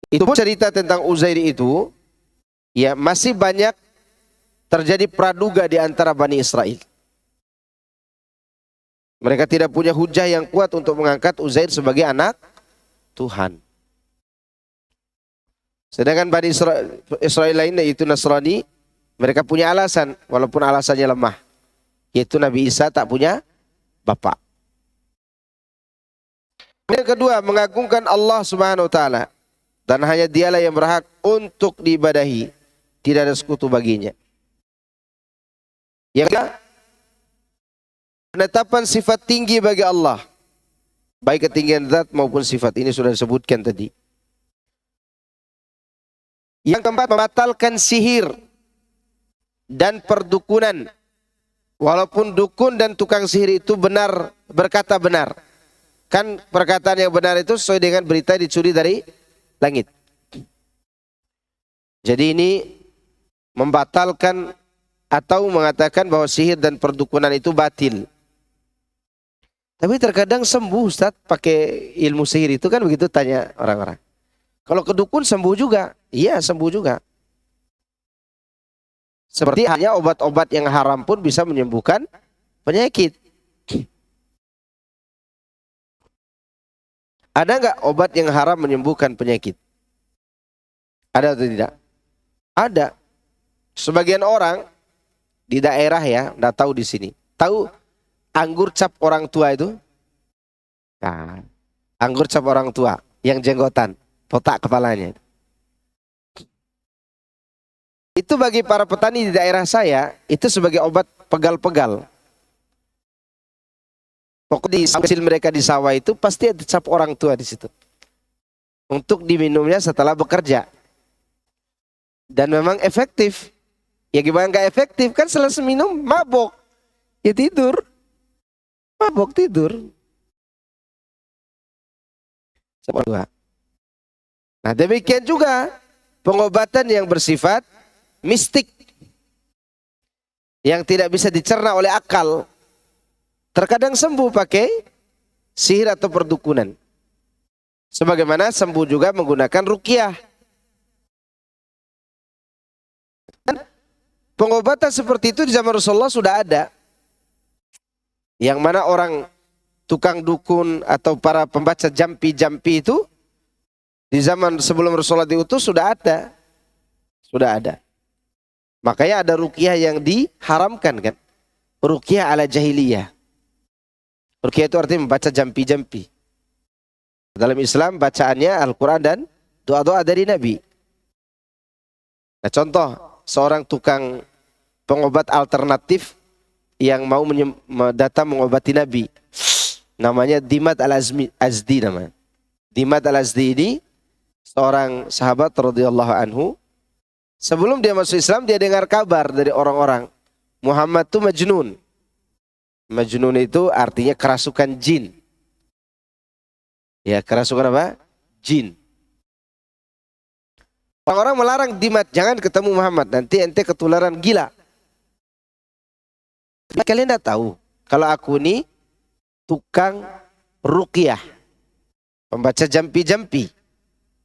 Itu pun cerita tentang Uzair itu, ya masih banyak terjadi praduga di antara Bani Israel. Mereka tidak punya hujah yang kuat untuk mengangkat Uzair sebagai anak Tuhan. Sedangkan Bani Israel lainnya yaitu Nasrani, mereka punya alasan, walaupun alasannya lemah, yaitu Nabi Isa tak punya bapak. Yang kedua, mengagungkan Allah Subhanahu wa taala, dan hanya dialah yang berhak untuk diibadahi, tidak ada sekutu baginya. Yang ketiga, penetapan sifat tinggi bagi Allah, baik ketinggian zat maupun sifat, ini sudah disebutkan tadi. Yang keempat, membatalkan sihir dan perdukunan, walaupun dukun dan tukang sihir itu berkata benar, Kan perkataan yang benar itu sesuai dengan berita dicuri dari langit. Jadi ini membatalkan atau mengatakan bahwa sihir dan perdukunan itu batil. Tapi terkadang sembuh Ustaz pakai ilmu sihir itu kan begitu, tanya orang-orang. Kalau kedukun sembuh juga? Iya sembuh juga. Seperti hanya obat-obat yang haram pun bisa menyembuhkan penyakit. Ada nggak obat yang haram menyembuhkan penyakit? Ada atau tidak? Ada. Sebagian orang di daerah ya, nggak tahu di sini. Tahu anggur cap orang tua itu? Nah, anggur cap orang tua yang jenggotan, botak kepalanya. Itu bagi para petani di daerah saya, itu sebagai obat pegal-pegal. Pokoknya di hasil mereka di sawah itu pasti ada cap orang tua di situ. Untuk diminumnya setelah bekerja. Dan memang efektif. Ya gimana nggak efektif? Kan selesai minum mabok. Ya tidur. Mabok tidur. Cap orang tua. Nah demikian juga pengobatan yang bersifat mistik. Yang tidak bisa dicerna oleh akal. Terkadang sembuh pakai sihir atau perdukunan. Sebagaimana sembuh juga menggunakan ruqyah. Pengobatan seperti itu di zaman Rasulullah sudah ada. Yang mana orang tukang dukun atau para pembaca jampi-jampi itu di zaman sebelum Rasulullah diutus sudah ada. Sudah ada. Makanya ada ruqyah yang diharamkan kan. Ruqyah ala jahiliyah. Ruqyah itu artinya membaca jampi-jampi. Dalam Islam bacaannya Al-Quran dan doa-doa dari Nabi. Nah contoh, seorang tukang pengobat alternatif yang mau datang mengobati Nabi. Namanya Dimad Al-Azdi namanya. Dimad Al-Azdi ini seorang sahabat radhiyallahu anhu. Sebelum dia masuk Islam dia dengar kabar dari orang-orang. Muhammad itu majnun. Majnun itu artinya kerasukan jin. Ya, kerasukan apa? Jin. Orang-orang melarang Dimad, jangan ketemu Muhammad, nanti ente ketularan gila. Tapi kalian tidak tahu, kalau aku ini tukang ruqyah, pembaca jampi-jampi,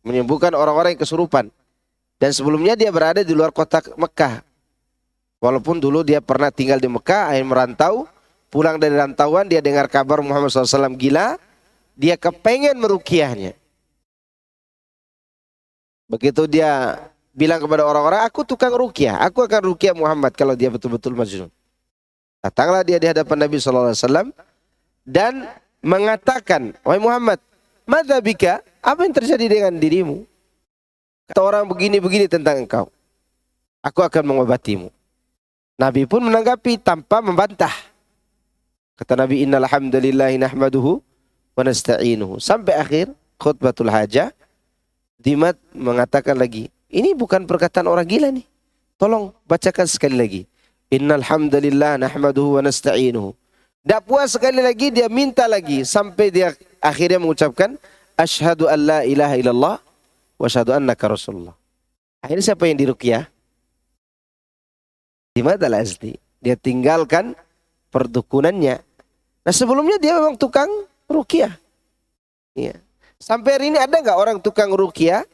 menyembuhkan orang-orang yang kesurupan. Dan sebelumnya dia berada di luar kota Mekah. Walaupun dulu dia pernah tinggal di Mekah, akhirnya merantau. Pulang dari rantauan dia dengar kabar Muhammad SAW gila. Dia kepengen meruqyahnya. Begitu dia bilang kepada orang-orang, aku tukang ruqyah. Aku akan ruqyah Muhammad kalau dia betul-betul majnun. Datanglah dia di hadapan Nabi SAW. Dan mengatakan, wahai Muhammad, madza bika? Apa yang terjadi dengan dirimu? Kata orang begini-begini tentang engkau. Aku akan mengobatimu. Nabi pun menanggapi tanpa membantah. Kata Nabi, innal hamdalillahi nahmaduhu wa nasta'inuhu. Sampai akhir khutbatul hajah, Dimad mengatakan lagi, ini bukan perkataan orang gila nih. Tolong bacakan sekali lagi. Innal hamdalillah nahmaduhu wa nasta'inuhu. Tidak puas sekali lagi, dia minta lagi. Sampai dia akhirnya mengucapkan, asyhadu an la ilaha illallah wa asyhadu annaka rasulullah. Akhirnya siapa yang diruqyah? Dimad Al-Azdi. Dia tinggalkan perdukunannya. Nah sebelumnya dia memang tukang ruqyah. Iya. Sampai hari ini ada nggak orang tukang ruqyah,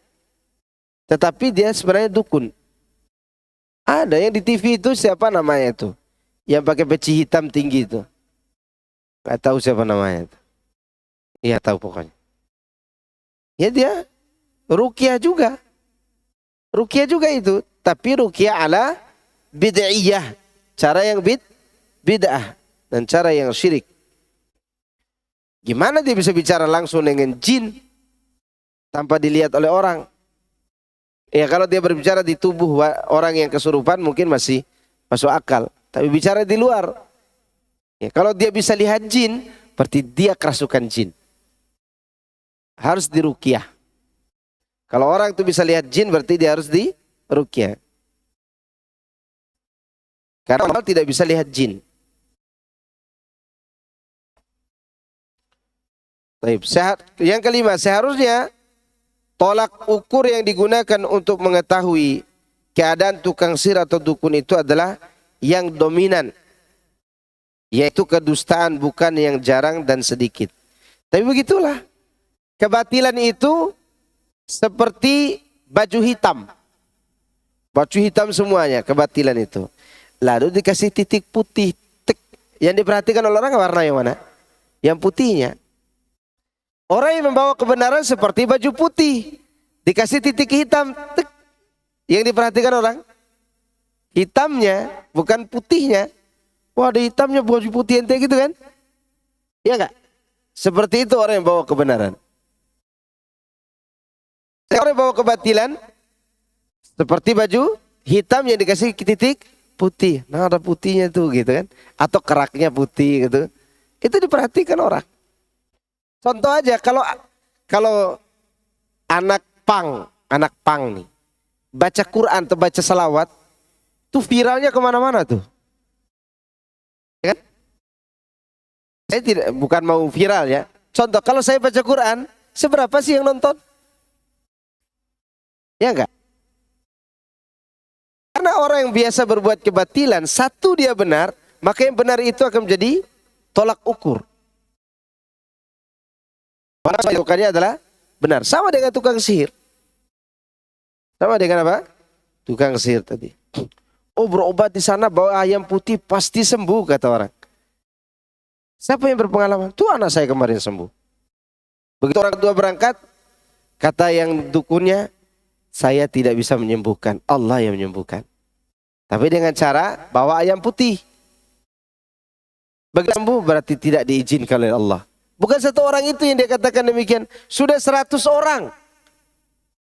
tetapi dia sebenarnya dukun? Ada yang di TV itu siapa namanya itu? Yang pakai peci hitam tinggi itu. Nggak tahu siapa namanya itu. Iya tahu pokoknya. Ya dia ruqyah juga. Ruqyah juga itu. Tapi ruqyah ala bid'iyah. Cara yang bid'ah. Dan cara yang syirik. Gimana dia bisa bicara langsung dengan jin tanpa dilihat oleh orang? Ya kalau dia berbicara di tubuh orang yang kesurupan mungkin masih masuk akal. Tapi bicara di luar. Ya, kalau dia bisa lihat jin, berarti dia kerasukan jin. Harus diruqyah. Kalau orang itu bisa lihat jin, berarti dia harus diruqyah. Karena orang tidak bisa lihat jin. Baik. Yang kelima, seharusnya tolak ukur yang digunakan untuk mengetahui keadaan tukang sihir atau dukun itu adalah yang dominan, yaitu kedustaan, bukan yang jarang dan sedikit. Tapi begitulah, kebatilan itu seperti baju hitam. Baju hitam semuanya, kebatilan itu. Lalu dikasih titik putih. Yang diperhatikan oleh orang warna yang mana? Yang putihnya. Orang yang membawa kebenaran seperti baju putih. Dikasih titik hitam. Yang diperhatikan orang? Hitamnya, bukan putihnya. Wah, ada hitamnya baju putih ente gitu kan? Iya enggak? Seperti itu orang yang bawa kebenaran. Orang yang bawa kebatilan seperti baju hitam yang dikasih titik putih. Nah, ada putihnya tuh gitu kan. Atau keraknya putih gitu. Itu diperhatikan orang. Contoh aja, kalau anak pang nih baca Quran atau baca salawat, tuh viralnya kemana-mana tuh. Ya kan? Saya bukan mau viral ya. Contoh, kalau saya baca Quran, seberapa sih yang nonton? Ya enggak? Karena orang yang biasa berbuat kebatilan, satu dia benar, maka yang benar itu akan menjadi tolak ukur. Maka ukurnya adalah benar. Sama dengan tukang sihir. Sama dengan apa? Tukang sihir tadi. Oh, berobat di sana bawa ayam putih pasti sembuh, kata orang. Siapa yang berpengalaman? Tuh anak saya kemarin sembuh. Begitu orang tua berangkat, kata yang dukunnya, saya tidak bisa menyembuhkan, Allah yang menyembuhkan. Tapi dengan cara bawa ayam putih. Begitu sembuh berarti tidak diizinkan oleh Allah. Bukan satu orang itu yang dia katakan demikian. Sudah 100 orang.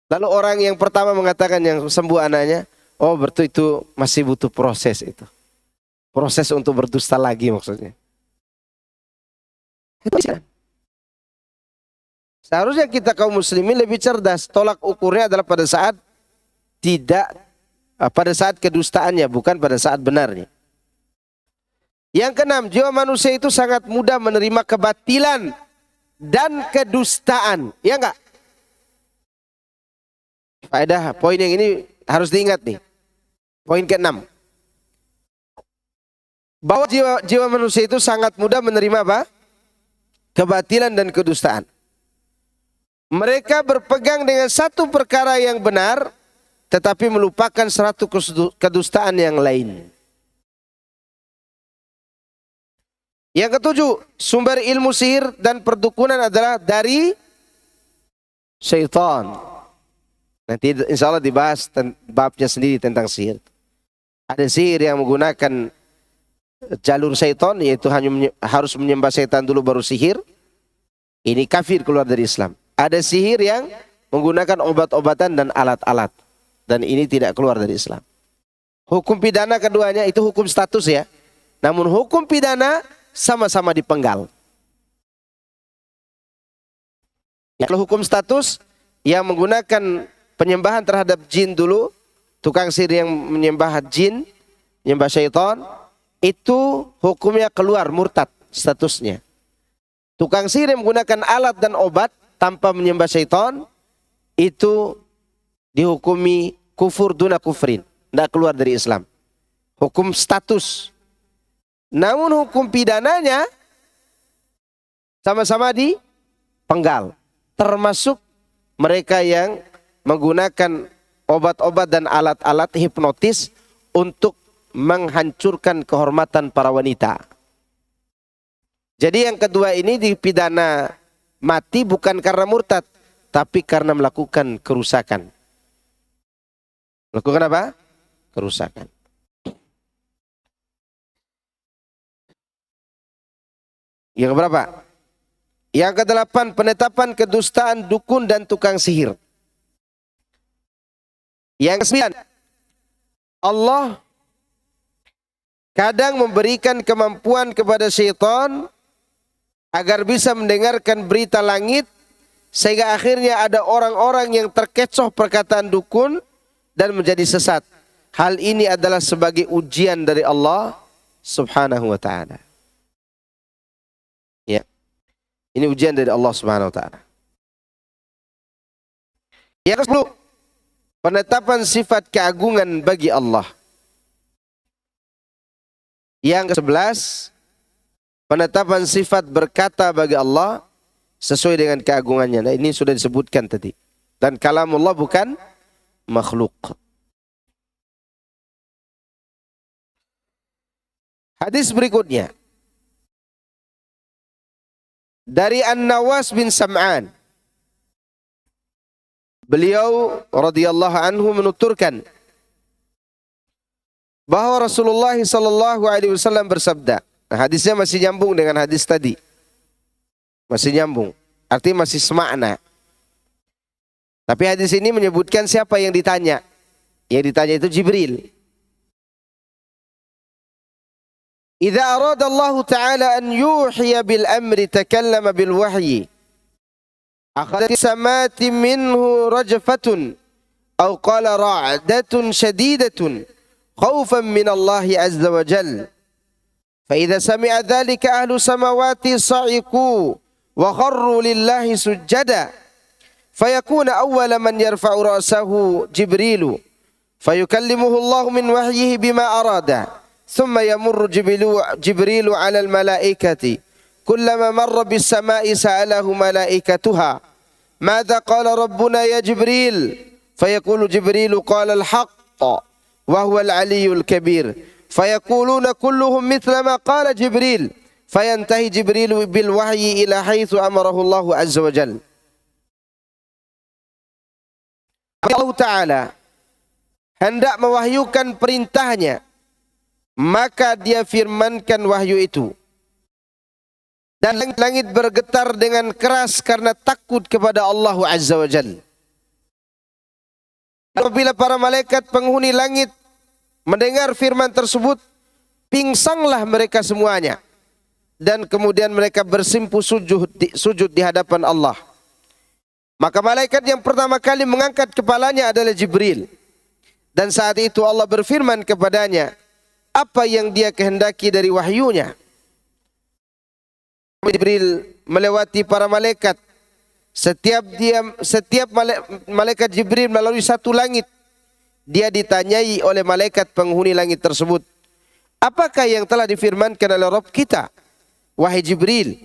Lalu orang yang pertama mengatakan yang sembuh anaknya, oh berarti itu masih butuh proses itu. Proses untuk berdusta lagi maksudnya. Seharusnya kita kaum muslimin lebih cerdas. Tolak ukurnya adalah pada saat kedustaannya, bukan pada saat benarnya. Yang keenam, jiwa manusia itu sangat mudah menerima kebatilan dan kedustaan. Ya enggak? Faedah poin yang ini harus diingat nih. Poin keenam. Bahwa jiwa manusia itu sangat mudah menerima apa? Kebatilan dan kedustaan. Mereka berpegang dengan satu perkara yang benar, tetapi melupakan 100 kedustaan yang lain. Yang ketujuh, sumber ilmu sihir dan perdukunan adalah dari syaitan. Nanti insya Allah dibahas babnya sendiri tentang sihir. Ada sihir yang menggunakan jalur syaitan, yaitu harus menyembah syaitan dulu baru sihir. Ini kafir, keluar dari Islam. Ada sihir yang menggunakan obat-obatan dan alat-alat. Dan ini tidak keluar dari Islam. Hukum pidana keduanya itu hukum status ya. Namun hukum pidana sama-sama dipenggal. Kalau hukum status yang menggunakan penyembahan terhadap jin dulu, tukang sihir yang menyembah jin, menyembah syaitan, itu hukumnya keluar murtad statusnya. Tukang sihir yang menggunakan alat dan obat tanpa menyembah syaitan, itu dihukumi kufur duna kufrin, tidak keluar dari Islam. Hukum status. Namun hukum pidananya sama-sama dipenggal. Termasuk mereka yang menggunakan obat-obat dan alat-alat hipnotis untuk menghancurkan kehormatan para wanita. Jadi yang kedua ini dipidana mati bukan karena murtad, tapi karena melakukan kerusakan. Melakukan apa? Kerusakan. Yang berapa? Yang kedelapan, penetapan kedustaan dukun dan tukang sihir. Yang kesembilan, Allah kadang memberikan kemampuan kepada syaitan agar bisa mendengarkan berita langit, sehingga akhirnya ada orang-orang yang terkecoh perkataan dukun dan menjadi sesat. Hal ini adalah sebagai ujian dari Allah Subhanahu wa ta'ala. Ya. Ini ujian dari Allah Subhanahu wa taala. Yang ke-10, penetapan sifat keagungan bagi Allah. Yang ke-11, penetapan sifat berkata bagi Allah sesuai dengan keagungannya. Nah, ini sudah disebutkan tadi. Dan kalamullah bukan makhluk. Hadis berikutnya dari An-Nawas bin Sam'an. Beliau radhiyallahu anhu menuturkan bahwa Rasulullah sallallahu alaihi wasallam bersabda. Nah, hadisnya masih nyambung dengan hadis tadi. Masih nyambung. Artinya masih semakna. Tapi hadis ini menyebutkan siapa yang ditanya. Yang ditanya itu Jibril. Idza arada Allah Ta'ala an yuhiya bil amri takallama bil wahyi. Akhadhat samati minhu rajfatun aw qala ra'datun shadidatun khawfan min Allah azza wa jalla. Fa idza sami'a dhalika ahlu samawati sa'iqu wa kharru lillahi sujada. Fayakuna awwala man yarfa'u ra'sahu Jibrilu fayukallimuhu Allah min wahyihi bima arada. ثم يمر جبريل على الملائكة كلما مر بالسماء سأله ملائكتها ماذا قال ربنا يا جبريل فيقول جبريل قال الحق وهو العلي الكبير فيقولون كلهم مثل ما قال جبريل فينتهي جبريل بالوحي إلى حيث أمره الله عز وجل. Allah Ta'ala hendak mewahyukan perintahnya, maka dia firmankan wahyu itu. Dan langit bergetar dengan keras karena takut kepada Allah Azza wa Jalla. Apabila para malaikat penghuni langit mendengar firman tersebut, pingsanglah mereka semuanya. Dan kemudian mereka bersimpuh sujud di hadapan Allah. Maka malaikat yang pertama kali mengangkat kepalanya adalah Jibril. Dan saat itu Allah berfirman kepadanya apa yang dia kehendaki dari wahyunya. Jibril melewati para malaikat. Setiap malaikat Jibril melalui satu langit, dia ditanyai oleh malaikat penghuni langit tersebut, apakah yang telah difirmankan oleh Rabb kita, wahai Jibril?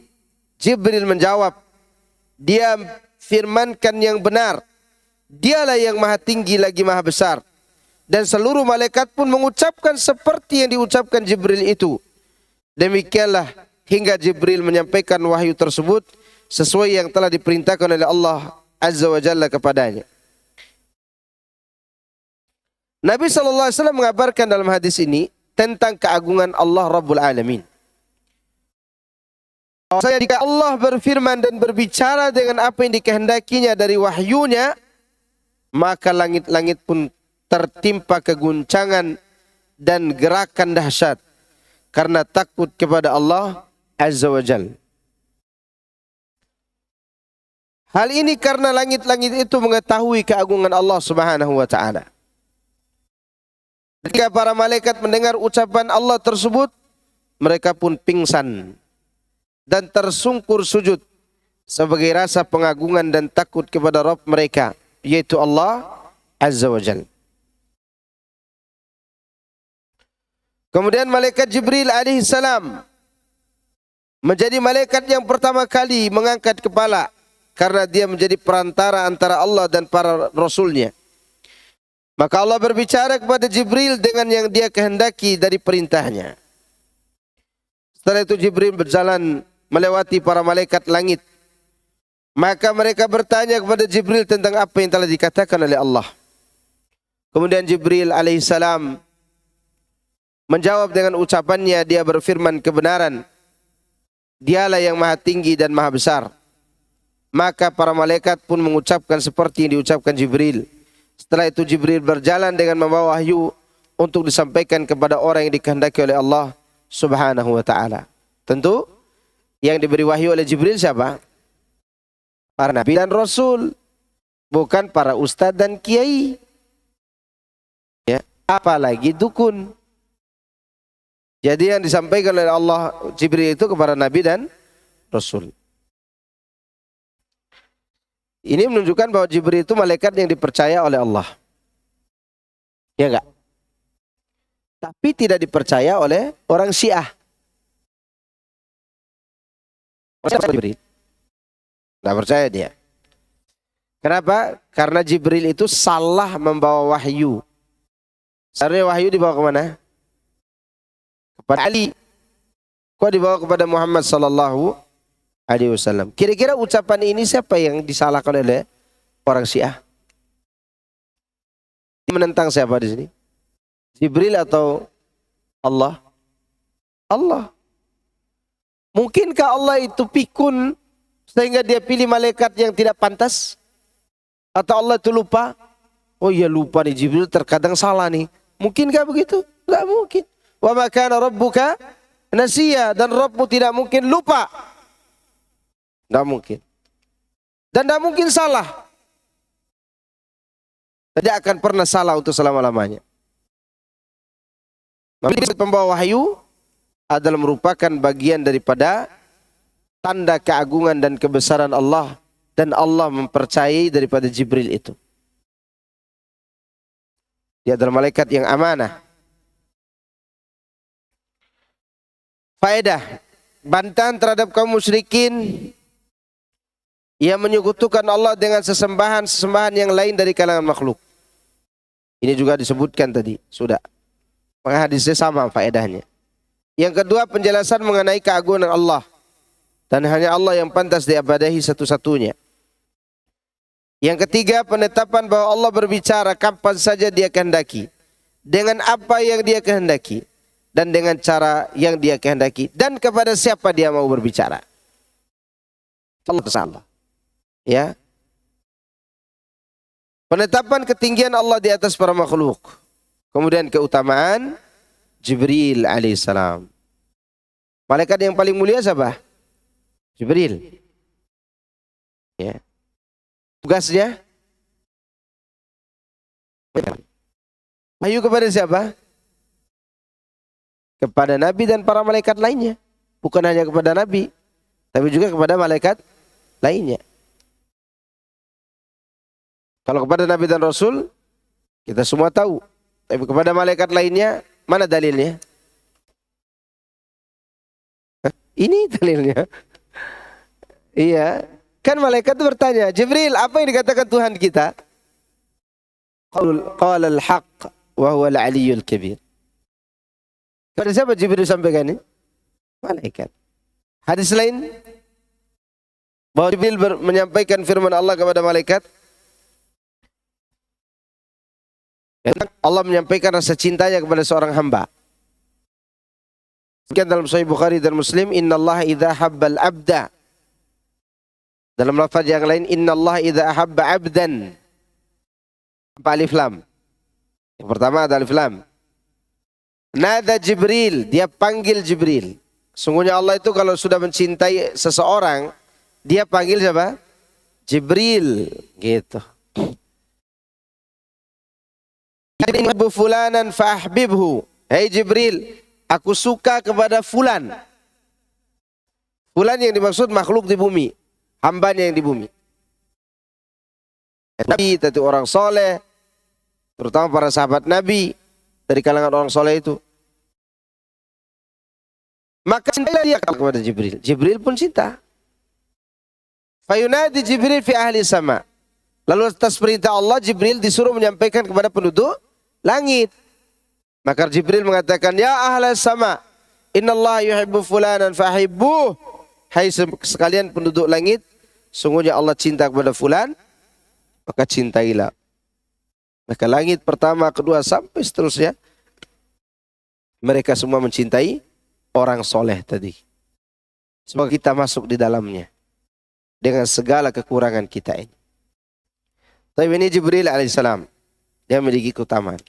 Jibril menjawab, dia firmankan yang benar. Dialah yang maha tinggi lagi maha besar. Dan seluruh malaikat pun mengucapkan seperti yang diucapkan Jibril itu. Demikianlah hingga Jibril menyampaikan wahyu tersebut sesuai yang telah diperintahkan oleh Allah Azza wa Jalla kepadanya. Nabi SAW mengabarkan dalam hadis ini tentang keagungan Allah Rabbul Alamin. Jika Allah berfirman dan berbicara dengan apa yang dikehendakinya dari wahyunya, maka langit-langit pun tertimpa keguncangan dan gerakan dahsyat karena takut kepada Allah Azza wa Jalla. Hal ini karena langit-langit itu mengetahui keagungan Allah Subhanahu wa taala. Ketika para malaikat mendengar ucapan Allah tersebut, mereka pun pingsan dan tersungkur sujud sebagai rasa pengagungan dan takut kepada Rabb mereka, yaitu Allah Azza wa Jalla. Kemudian malaikat Jibril alaihissalam menjadi malaikat yang pertama kali mengangkat kepala karena dia menjadi perantara antara Allah dan para rasulnya. Maka Allah berbicara kepada Jibril dengan yang dia kehendaki dari perintahnya. Setelah itu Jibril berjalan melewati para malaikat langit. Maka mereka bertanya kepada Jibril tentang apa yang telah dikatakan oleh Allah. Kemudian Jibril alaihissalam menjawab dengan ucapannya, dia berfirman kebenaran. Dialah yang maha tinggi dan maha besar. Maka para malaikat pun mengucapkan seperti yang diucapkan Jibril. Setelah itu Jibril berjalan dengan membawa wahyu untuk disampaikan kepada orang yang dikehendaki oleh Allah Subhanahu wa taala. Tentu yang diberi wahyu oleh Jibril siapa? Para nabi dan rasul, bukan para ustadz dan kiai. Ya, apalagi dukun. Jadi yang disampaikan oleh Allah Jibril itu kepada nabi dan rasul. Ini menunjukkan bahwa Jibril itu malaikat yang dipercaya oleh Allah. Ya enggak? Tapi tidak dipercaya oleh orang Syiah. Jibril. Tidak percaya dia. Kenapa? Karena Jibril itu salah membawa wahyu. Seharusnya wahyu dibawa kemana? Kepada Ali. Kok dibawa kepada Muhammad sallallahu alaihi wasallam? Kira-kira ucapan ini siapa yang disalahkan oleh orang Syiah? Menentang siapa di sini? Jibril atau Allah? Allah. Mungkinkah Allah itu pikun sehingga dia pilih malaikat yang tidak pantas? Atau Allah itu lupa? Oh iya lupa nih, Jibril terkadang salah nih. Mungkinkah begitu? Enggak mungkin. Wa ma kana rabbuka nasiya, dan Rabbmu tidak mungkin lupa. Enggak mungkin. Dan enggak mungkin salah. Tidak akan pernah salah untuk selama-lamanya. Pembawa wahyu adalah merupakan bagian daripada tanda keagungan dan kebesaran Allah, dan Allah mempercayai daripada Jibril itu. Dia adalah malaikat yang amanah. Faedah, bantahan terhadap kaum musyrikin yang menyekutukan Allah dengan sesembahan yang lain dari kalangan makhluk. Ini juga disebutkan tadi, sudah. Maka hadisnya sama faedahnya. Yang kedua, penjelasan mengenai keagungan Allah. Dan hanya Allah yang pantas diibadahi satu-satunya. Yang ketiga, penetapan bahwa Allah berbicara kapan saja dia kehendaki, dengan apa yang dia kehendaki, dan dengan cara yang dia kehendaki, dan kepada siapa dia mau berbicara. Allah. Ya. Penetapan ketinggian Allah di atas para makhluk. Kemudian keutamaan Jibril alaihissalam. Malaikat yang paling mulia siapa? Jibril. Ya. Tugasnya wahyu kepada siapa? Kepada Nabi dan para malaikat lainnya. Bukan hanya kepada Nabi, tapi juga kepada malaikat lainnya. Kalau kepada Nabi dan Rasul, kita semua tahu. Tapi kepada malaikat lainnya, mana dalilnya? Ini dalilnya. Iya. Kan malaikat itu bertanya, Jibril, apa yang dikatakan Tuhan kita? Qala al-haq wa huwa al-aliyyul kabir. Kepada siapa Jibril sampaikan ini? Malaikat. Hadis lain bahwa Jibril menyampaikan firman Allah kepada malaikat. Allah menyampaikan rasa cintanya kepada seorang hamba. Sekian dalam Sahih Bukhari dan Muslim, innallaha idza habbal abda. Dalam lafaz yang lain, innallaha idza ahabba 'abdan. Apa alif lam? Yang pertama ada alif lam. Nada Jibril, dia panggil Jibril. Sungguhnya Allah itu kalau sudah mencintai seseorang, dia panggil siapa? Jibril, gitu. Ihibbu fulanan fahbibhu. Hei Jibril, aku suka kepada fulan. Fulan yang dimaksud makhluk di bumi. Hambanya yang di bumi. Nabi, tentu orang soleh, terutama para sahabat Nabi dari kalangan orang soleh itu. Maka cinta dia kepada Jibril. Jibril pun cinta. Fayunadi Jibril fi ahli sama. Lalu atas perintah Allah, Jibril disuruh menyampaikan kepada penduduk langit. Maka Jibril mengatakan, ya ahli sama, innallaha yuhibbu fulanan fahibbuh. Hai sekalian penduduk langit, sungguhnya Allah cinta kepada fulan, maka cintailah. Maka langit pertama, kedua, sampai seterusnya, mereka semua mencintai orang soleh tadi. Semoga kita masuk di dalamnya dengan segala kekurangan kita ini. Tapi ini Jibril alaihissalam, dia memiliki keutamaan.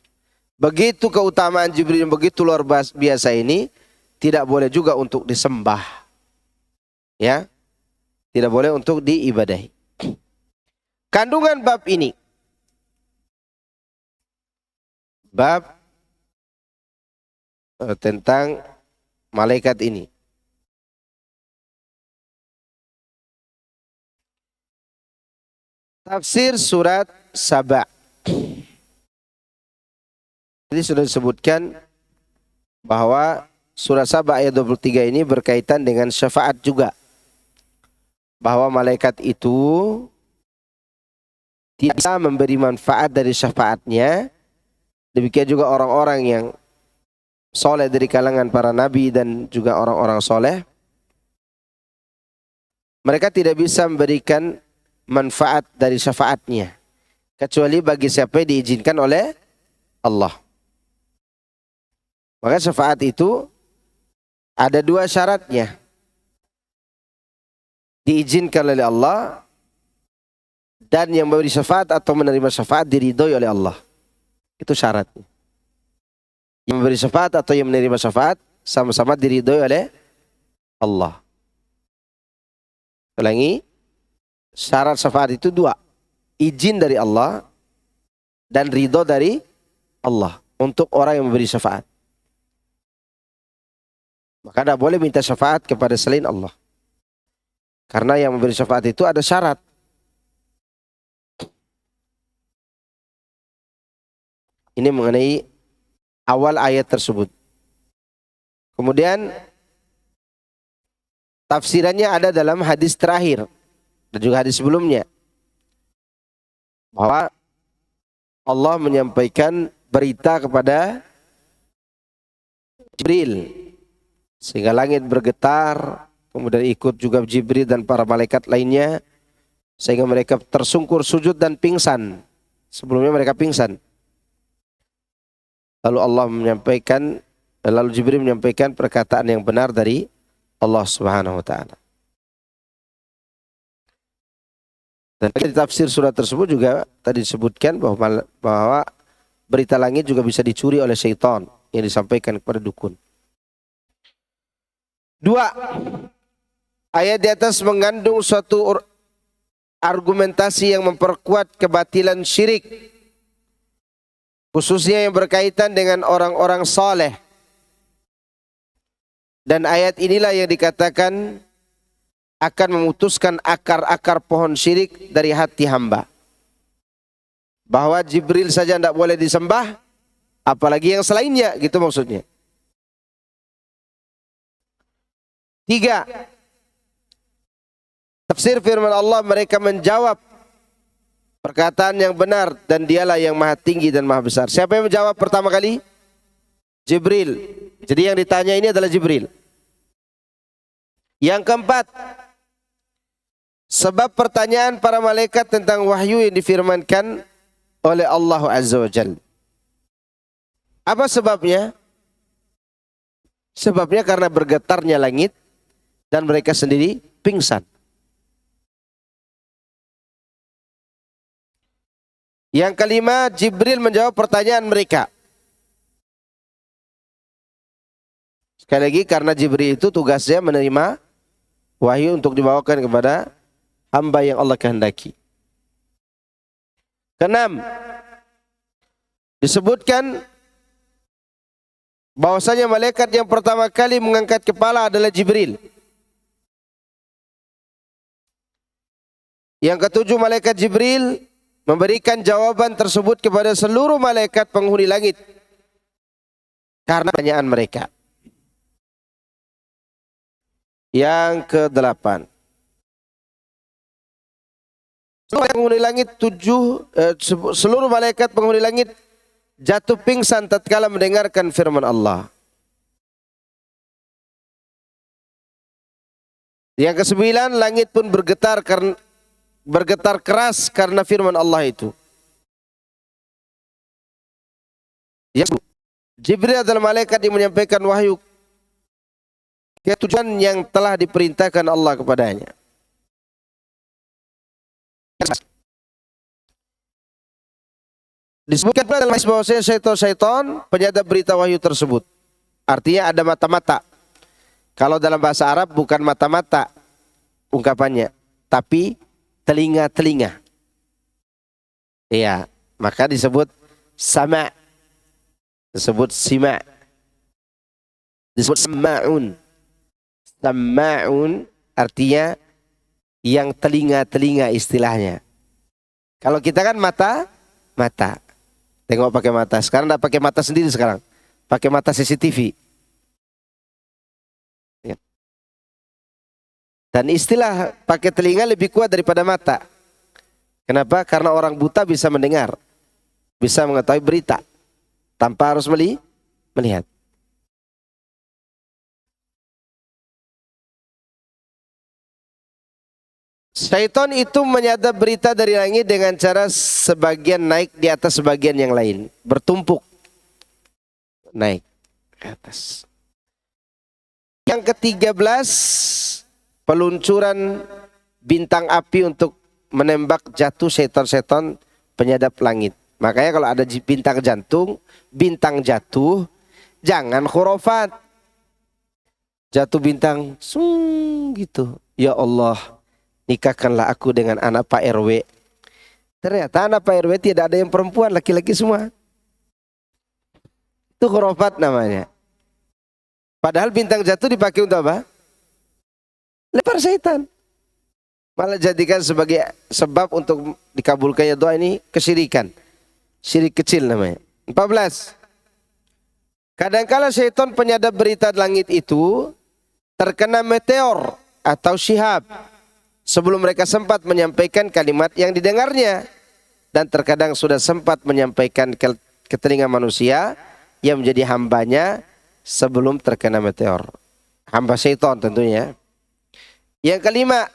Begitu keutamaan Jibril yang begitu luar biasa ini, tidak boleh juga untuk disembah. Ya, tidak boleh untuk diibadahi. Kandungan bab ini, bab tentang malaikat ini, Tafsir surat Saba. Jadi sudah disebutkan bahwa surat Saba ayat 23 ini berkaitan dengan syafaat juga. Bahwa malaikat itu tidak bisa memberi manfaat dari syafaatnya. Demikian juga orang-orang yang soleh dari kalangan para nabi dan juga orang-orang soleh. Mereka tidak bisa memberikan manfaat dari syafaatnya kecuali bagi siapa yang diizinkan oleh Allah. Maka syafaat itu ada dua syaratnya. Diizinkan oleh Allah dan yang memberi syafaat atau menerima syafaat diridhoi oleh Allah. Itu syaratnya. Yang memberi syafaat atau yang menerima syafaat sama-sama diridhoi oleh Allah. Ulangi. Syarat syafaat itu dua. Izin dari Allah dan ridho dari Allah untuk orang yang memberi syafaat. Maka tidak boleh minta syafaat kepada selain Allah. Karena yang memberi syafaat itu ada syarat. Ini mengenai awal ayat tersebut. Kemudian tafsirannya ada dalam hadis terakhir. Dan juga hadis sebelumnya. Bahwa Allah menyampaikan berita kepada Jibril. Sehingga langit bergetar. Kemudian ikut juga Jibril dan para malaikat lainnya. Sehingga mereka tersungkur sujud dan pingsan. Sebelumnya mereka pingsan. Lalu Jibril menyampaikan perkataan yang benar dari Allah Subhanahu wa taala. Dan di tafsir surat tersebut juga tadi disebutkan bahwa berita langit juga bisa dicuri oleh syaitan yang disampaikan kepada dukun. Dua, ayat di atas mengandung suatu argumentasi yang memperkuat kebatilan syirik, khususnya yang berkaitan dengan orang-orang saleh. Dan ayat inilah yang dikatakan akan memutuskan akar-akar pohon syirik dari hati hamba. Bahwa Jibril saja tidak boleh disembah, apalagi yang selainnya, gitu maksudnya. Tiga, tafsir firman Allah, mereka menjawab perkataan yang benar dan dialah yang maha tinggi dan maha besar. Siapa yang menjawab pertama kali? Jibril. Jadi yang ditanya ini adalah Jibril. Yang keempat, sebab pertanyaan para malaikat tentang wahyu yang difirmankan oleh Allah Azza wa Jalla. Apa sebabnya? Sebabnya karena bergetarnya langit dan mereka sendiri pingsan. Yang kelima, Jibril menjawab pertanyaan mereka. Sekali lagi, karena Jibril itu tugasnya menerima wahyu untuk dibawakan kepada hamba yang Allah kehendaki. Keenam, disebutkan bahwasanya malaikat yang pertama kali mengangkat kepala adalah Jibril. Yang ketujuh, malaikat Jibril memberikan jawaban tersebut kepada seluruh malaikat penghuni langit karena pertanyaan mereka. Yang kedelapan, seluruh malaikat penghuni langit jatuh pingsan tatkala mendengarkan firman Allah. Yang kesembilan, langit pun bergetar keras karena firman Allah itu. Jibril adalah malaikat yang menyampaikan wahyu ketujuan yang telah diperintahkan Allah kepadanya. Disebutkan dalam hadis bahwasanya syaitan penyadap berita wahyu tersebut. Artinya ada mata-mata. Kalau dalam bahasa Arab bukan mata-mata ungkapannya, tapi telinga-telinga. Iya, maka disebut sama, disebut sima, disebut sama'un. Sama'un artinya yang telinga-telinga istilahnya. Kalau kita kan mata, tengok pakai mata. Sekarang enggak pakai mata sendiri sekarang, pakai mata CCTV. Ya. Dan istilah pakai telinga lebih kuat daripada mata. Kenapa? Karena orang buta bisa mendengar, bisa mengetahui berita tanpa harus melihat. Syaitan itu menyadap berita dari langit dengan cara sebagian naik di atas sebagian yang lain. Bertumpuk. Naik ke atas. Yang ke-13, peluncuran bintang api untuk menembak jatuh syaitan-syaitan penyadap langit. Makanya kalau ada bintang jantung, bintang jatuh, jangan khurafat. Jatuh bintang, gitu. Ya Allah, nikahkanlah aku dengan anak Pak RW. Ternyata anak Pak RW tidak ada yang perempuan, laki-laki semua. Itu khurafat namanya. Padahal bintang jatuh dipakai untuk apa? Lempar setan. Malah jadikan sebagai sebab untuk dikabulkannya doa ini kesyirikan. Syirik kecil namanya. 14. Kadangkala setan penyadap berita langit itu terkena meteor atau syihab sebelum mereka sempat menyampaikan kalimat yang didengarnya, dan terkadang sudah sempat menyampaikan ke telinga manusia yang menjadi hambanya sebelum terkena meteor. Hamba syaitan tentunya. Yang kelima,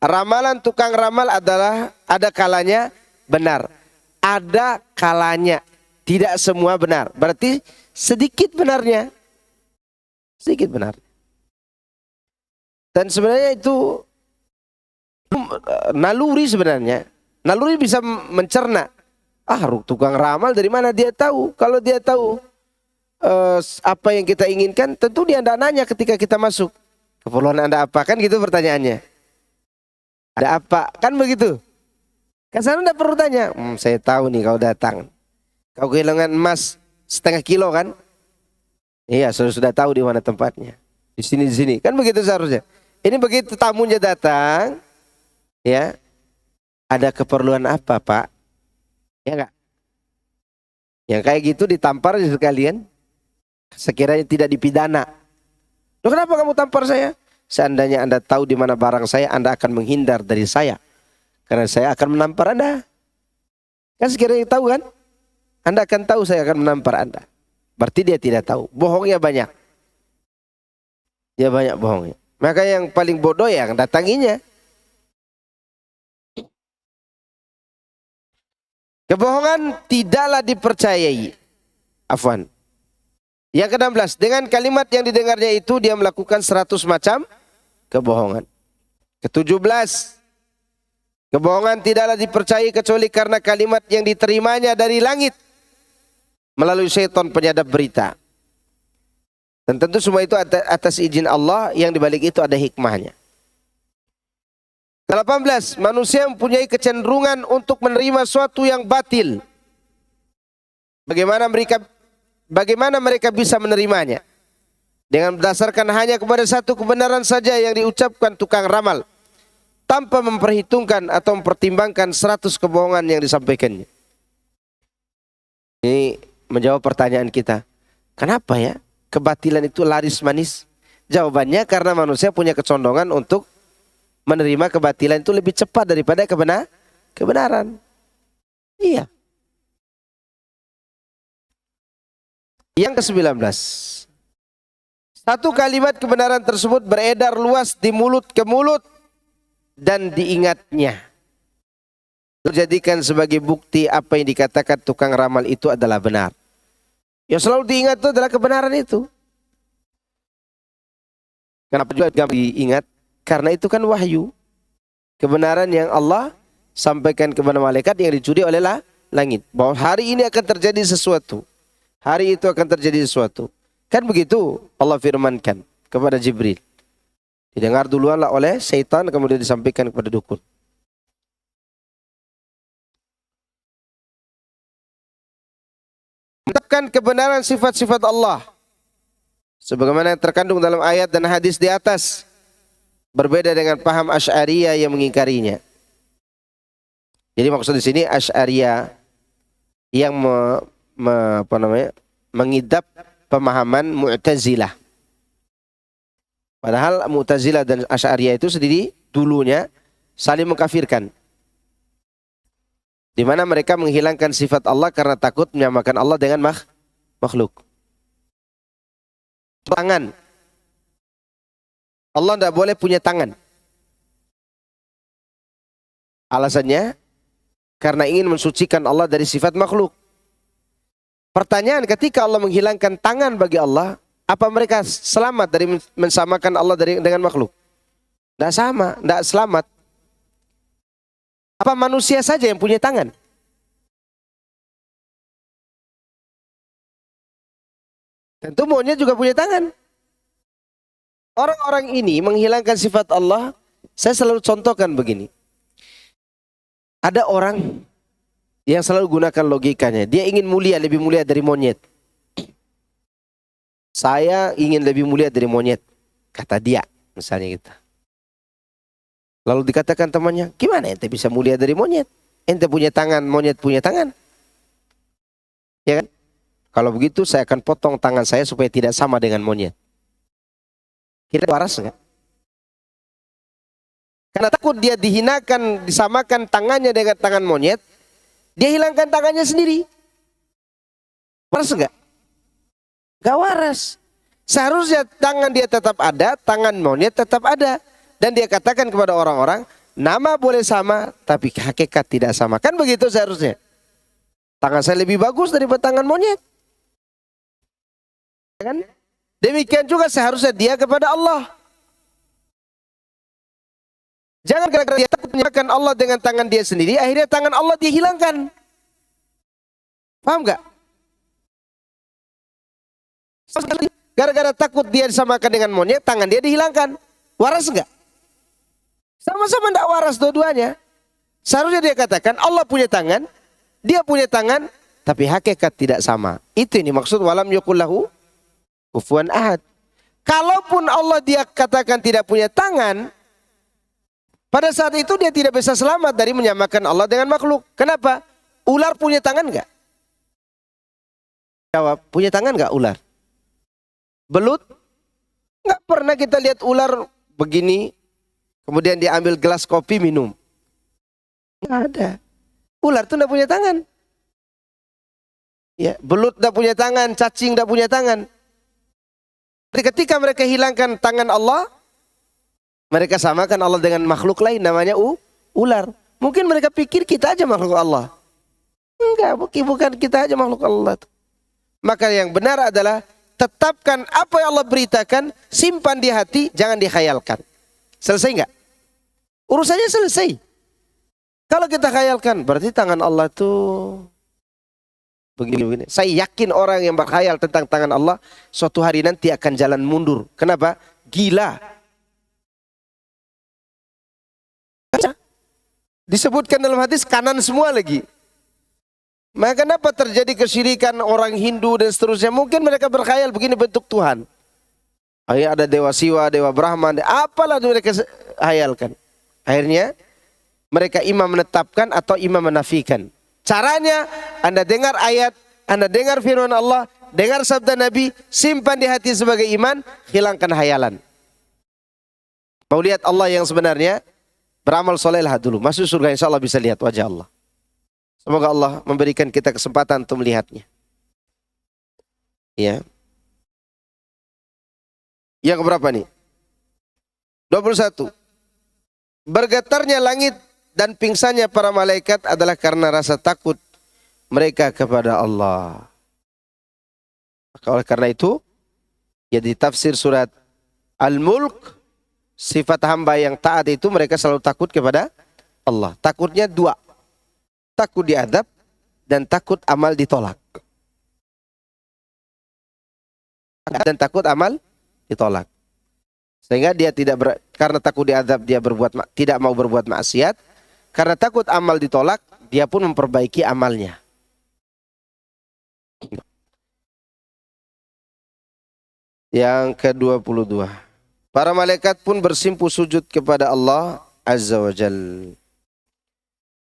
ramalan tukang ramal adalah ada kalanya benar. Ada kalanya, tidak semua benar. Berarti sedikit benarnya. Sedikit benar. Dan sebenarnya itu naluri sebenarnya. Naluri bisa mencerna. Tukang ramal dari mana dia tahu? Kalau dia tahu apa yang kita inginkan, tentu dia tidak nanya ketika kita masuk. Keperluan Anda apa? Kan gitu pertanyaannya. Ada apa? Kan begitu. Kan saya tidak perlu tanya. Saya tahu nih kau datang. Kau kehilangan emas 0,5 kilo kan? Iya, sudah tahu di mana tempatnya. Di sini. Kan begitu seharusnya. Ini begitu tamunya datang, ya. Ada keperluan apa, Pak? Ya enggak? Yang kayak gitu ditampar sekalian. Sekiranya tidak dipidana. Loh, kenapa kamu tampar saya? Seandainya Anda tahu di mana barang saya, Anda akan menghindar dari saya. Karena saya akan menampar Anda. Kan sekiranya tahu kan? Anda akan tahu saya akan menampar Anda. Berarti dia tidak tahu. Bohongnya banyak. Dia banyak bohongnya. Maka yang paling bodoh yang datanginya. Kebohongan tidaklah dipercayai. Afwan. Yang ke-16, dengan kalimat yang didengarnya itu dia melakukan 100 macam kebohongan. Ke-17, kebohongan tidaklah dipercayai kecuali karena kalimat yang diterimanya dari langit melalui syaitan penyadap berita. Dan tentu semua itu atas izin Allah, yang dibalik itu ada hikmahnya. Ke-18, manusia mempunyai kecenderungan untuk menerima suatu yang batil. Bagaimana mereka bisa menerimanya? Dengan berdasarkan hanya kepada satu kebenaran saja yang diucapkan tukang ramal, tanpa memperhitungkan atau mempertimbangkan 100 kebohongan yang disampaikannya. Ini menjawab pertanyaan kita. Kenapa ya kebatilan itu laris manis? Jawabannya karena manusia punya kecondongan untuk menerima kebatilan itu lebih cepat daripada kebenaran. Iya. Yang ke-19. Satu kalimat kebenaran tersebut beredar luas di mulut ke mulut dan diingatnya. Dijadikan sebagai bukti apa yang dikatakan tukang ramal itu adalah benar. Yang selalu diingat itu adalah kebenaran itu. Kenapa juga diingat? Karena itu kan wahyu. Kebenaran yang Allah sampaikan kepada malaikat yang dicuri oleh langit. Bahwa hari ini akan terjadi sesuatu. Hari itu akan terjadi sesuatu. Kan begitu Allah firmankan kepada Jibril. Didengar duluanlah oleh syaitan, kemudian disampaikan kepada dukun. Menetapkan kebenaran sifat-sifat Allah sebagaimana yang terkandung dalam ayat dan hadis di atas, berbeda dengan paham Asy'ariyah yang mengingkarinya. Jadi maksud di sini Asy'ariyah yang mengidap pemahaman Mu'tazilah. Padahal Mu'tazilah dan Asy'ariyah itu sendiri dulunya saling mengkafirkan. Di mana mereka menghilangkan sifat Allah karena takut menyamakan Allah dengan makhluk. Tangan. Allah tidak boleh punya tangan. Alasannya karena ingin mensucikan Allah dari sifat makhluk. Pertanyaan, ketika Allah menghilangkan tangan bagi Allah, apa mereka selamat dari mensamakan Allah dengan makhluk? Tidak sama, tidak selamat. Apa manusia saja yang punya tangan? Tentu monyet juga punya tangan. Orang-orang ini menghilangkan sifat Allah, saya selalu contohkan begini. Ada orang yang selalu gunakan logikanya. Dia ingin mulia, lebih mulia dari monyet. Saya ingin lebih mulia dari monyet, kata dia, misalnya gitu. Lalu dikatakan temannya, gimana ente bisa mulia dari monyet? Ente punya tangan, monyet punya tangan. Ya kan? Kalau begitu saya akan potong tangan saya supaya tidak sama dengan monyet. Kira waras enggak? Karena takut dia dihinakan, disamakan tangannya dengan tangan monyet, dia hilangkan tangannya sendiri. Waras enggak? Enggak waras. Seharusnya tangan dia tetap ada, tangan monyet tetap ada. Dan dia katakan kepada orang-orang, nama boleh sama, tapi hakikat tidak sama. Kan begitu seharusnya. Tangan saya lebih bagus daripada tangan monyet. Kan? Demikian juga seharusnya dia kepada Allah. Jangan gara-gara dia takut menyamakan Allah dengan tangan dia sendiri, akhirnya tangan Allah dia hilangkan. Paham gak? Gara-gara takut dia disamakan dengan monyet, tangan dia dihilangkan. Waras enggak? Sama-sama enggak waras dua-duanya. Seharusnya dia katakan Allah punya tangan, dia punya tangan, tapi hakikat tidak sama. Itu ini maksud walam yakullahu kufuwan ahad. Kalaupun Allah dia katakan tidak punya tangan, pada saat itu dia tidak bisa selamat dari menyamakan Allah dengan makhluk. Kenapa? Ular punya tangan enggak? Jawab, punya tangan enggak ular? Belut? Enggak pernah kita lihat ular begini, kemudian dia ambil gelas kopi minum. Enggak ada. Ular itu enggak punya tangan. Ya, belut enggak punya tangan, cacing enggak punya tangan. Ketika mereka hilangkan tangan Allah, mereka samakan Allah dengan makhluk lain namanya ular. Mungkin mereka pikir kita aja makhluk Allah. Enggak, bukan kita aja makhluk Allah. Maka yang benar adalah tetapkan apa yang Allah beritakan, simpan di hati, jangan dikhayalkan. Selesai enggak? Urusannya selesai. Kalau kita khayalkan, berarti tangan Allah tuh begini. Saya yakin orang yang berkhayal tentang tangan Allah suatu hari nanti akan jalan mundur. Kenapa? Gila. Disebutkan dalam hadis kanan semua lagi. Maka kenapa terjadi kesyirikan orang Hindu dan seterusnya? Mungkin mereka berkhayal begini bentuk Tuhan. Ada Dewa Siwa, Dewa Brahman, apalah mereka hayalkan. Akhirnya mereka imam menetapkan atau imam menafikan. Caranya, Anda dengar ayat, Anda dengar firman Allah, dengar sabda Nabi, simpan di hati sebagai iman, hilangkan hayalan. Mau lihat Allah yang sebenarnya, beramal solehlah dulu. Masuk surga insya Allah bisa lihat wajah Allah. Semoga Allah memberikan kita kesempatan untuk melihatnya. Ya. Yang berapa nih? 21. Bergetarnya langit dan pingsannya para malaikat adalah karena rasa takut mereka kepada Allah. Oleh karena itu, ya di tafsir surat Al-Mulk, sifat hamba yang taat itu mereka selalu takut kepada Allah. Takutnya dua. Takut diadab dan takut amal ditolak. Dan takut amal ditolak. Sehingga dia karena takut diadab dia tidak mau berbuat maksiat. Karena takut amal ditolak, dia pun memperbaiki amalnya. Yang ke-22. Para malaikat pun bersimpuh sujud kepada Allah Azza wa Jal.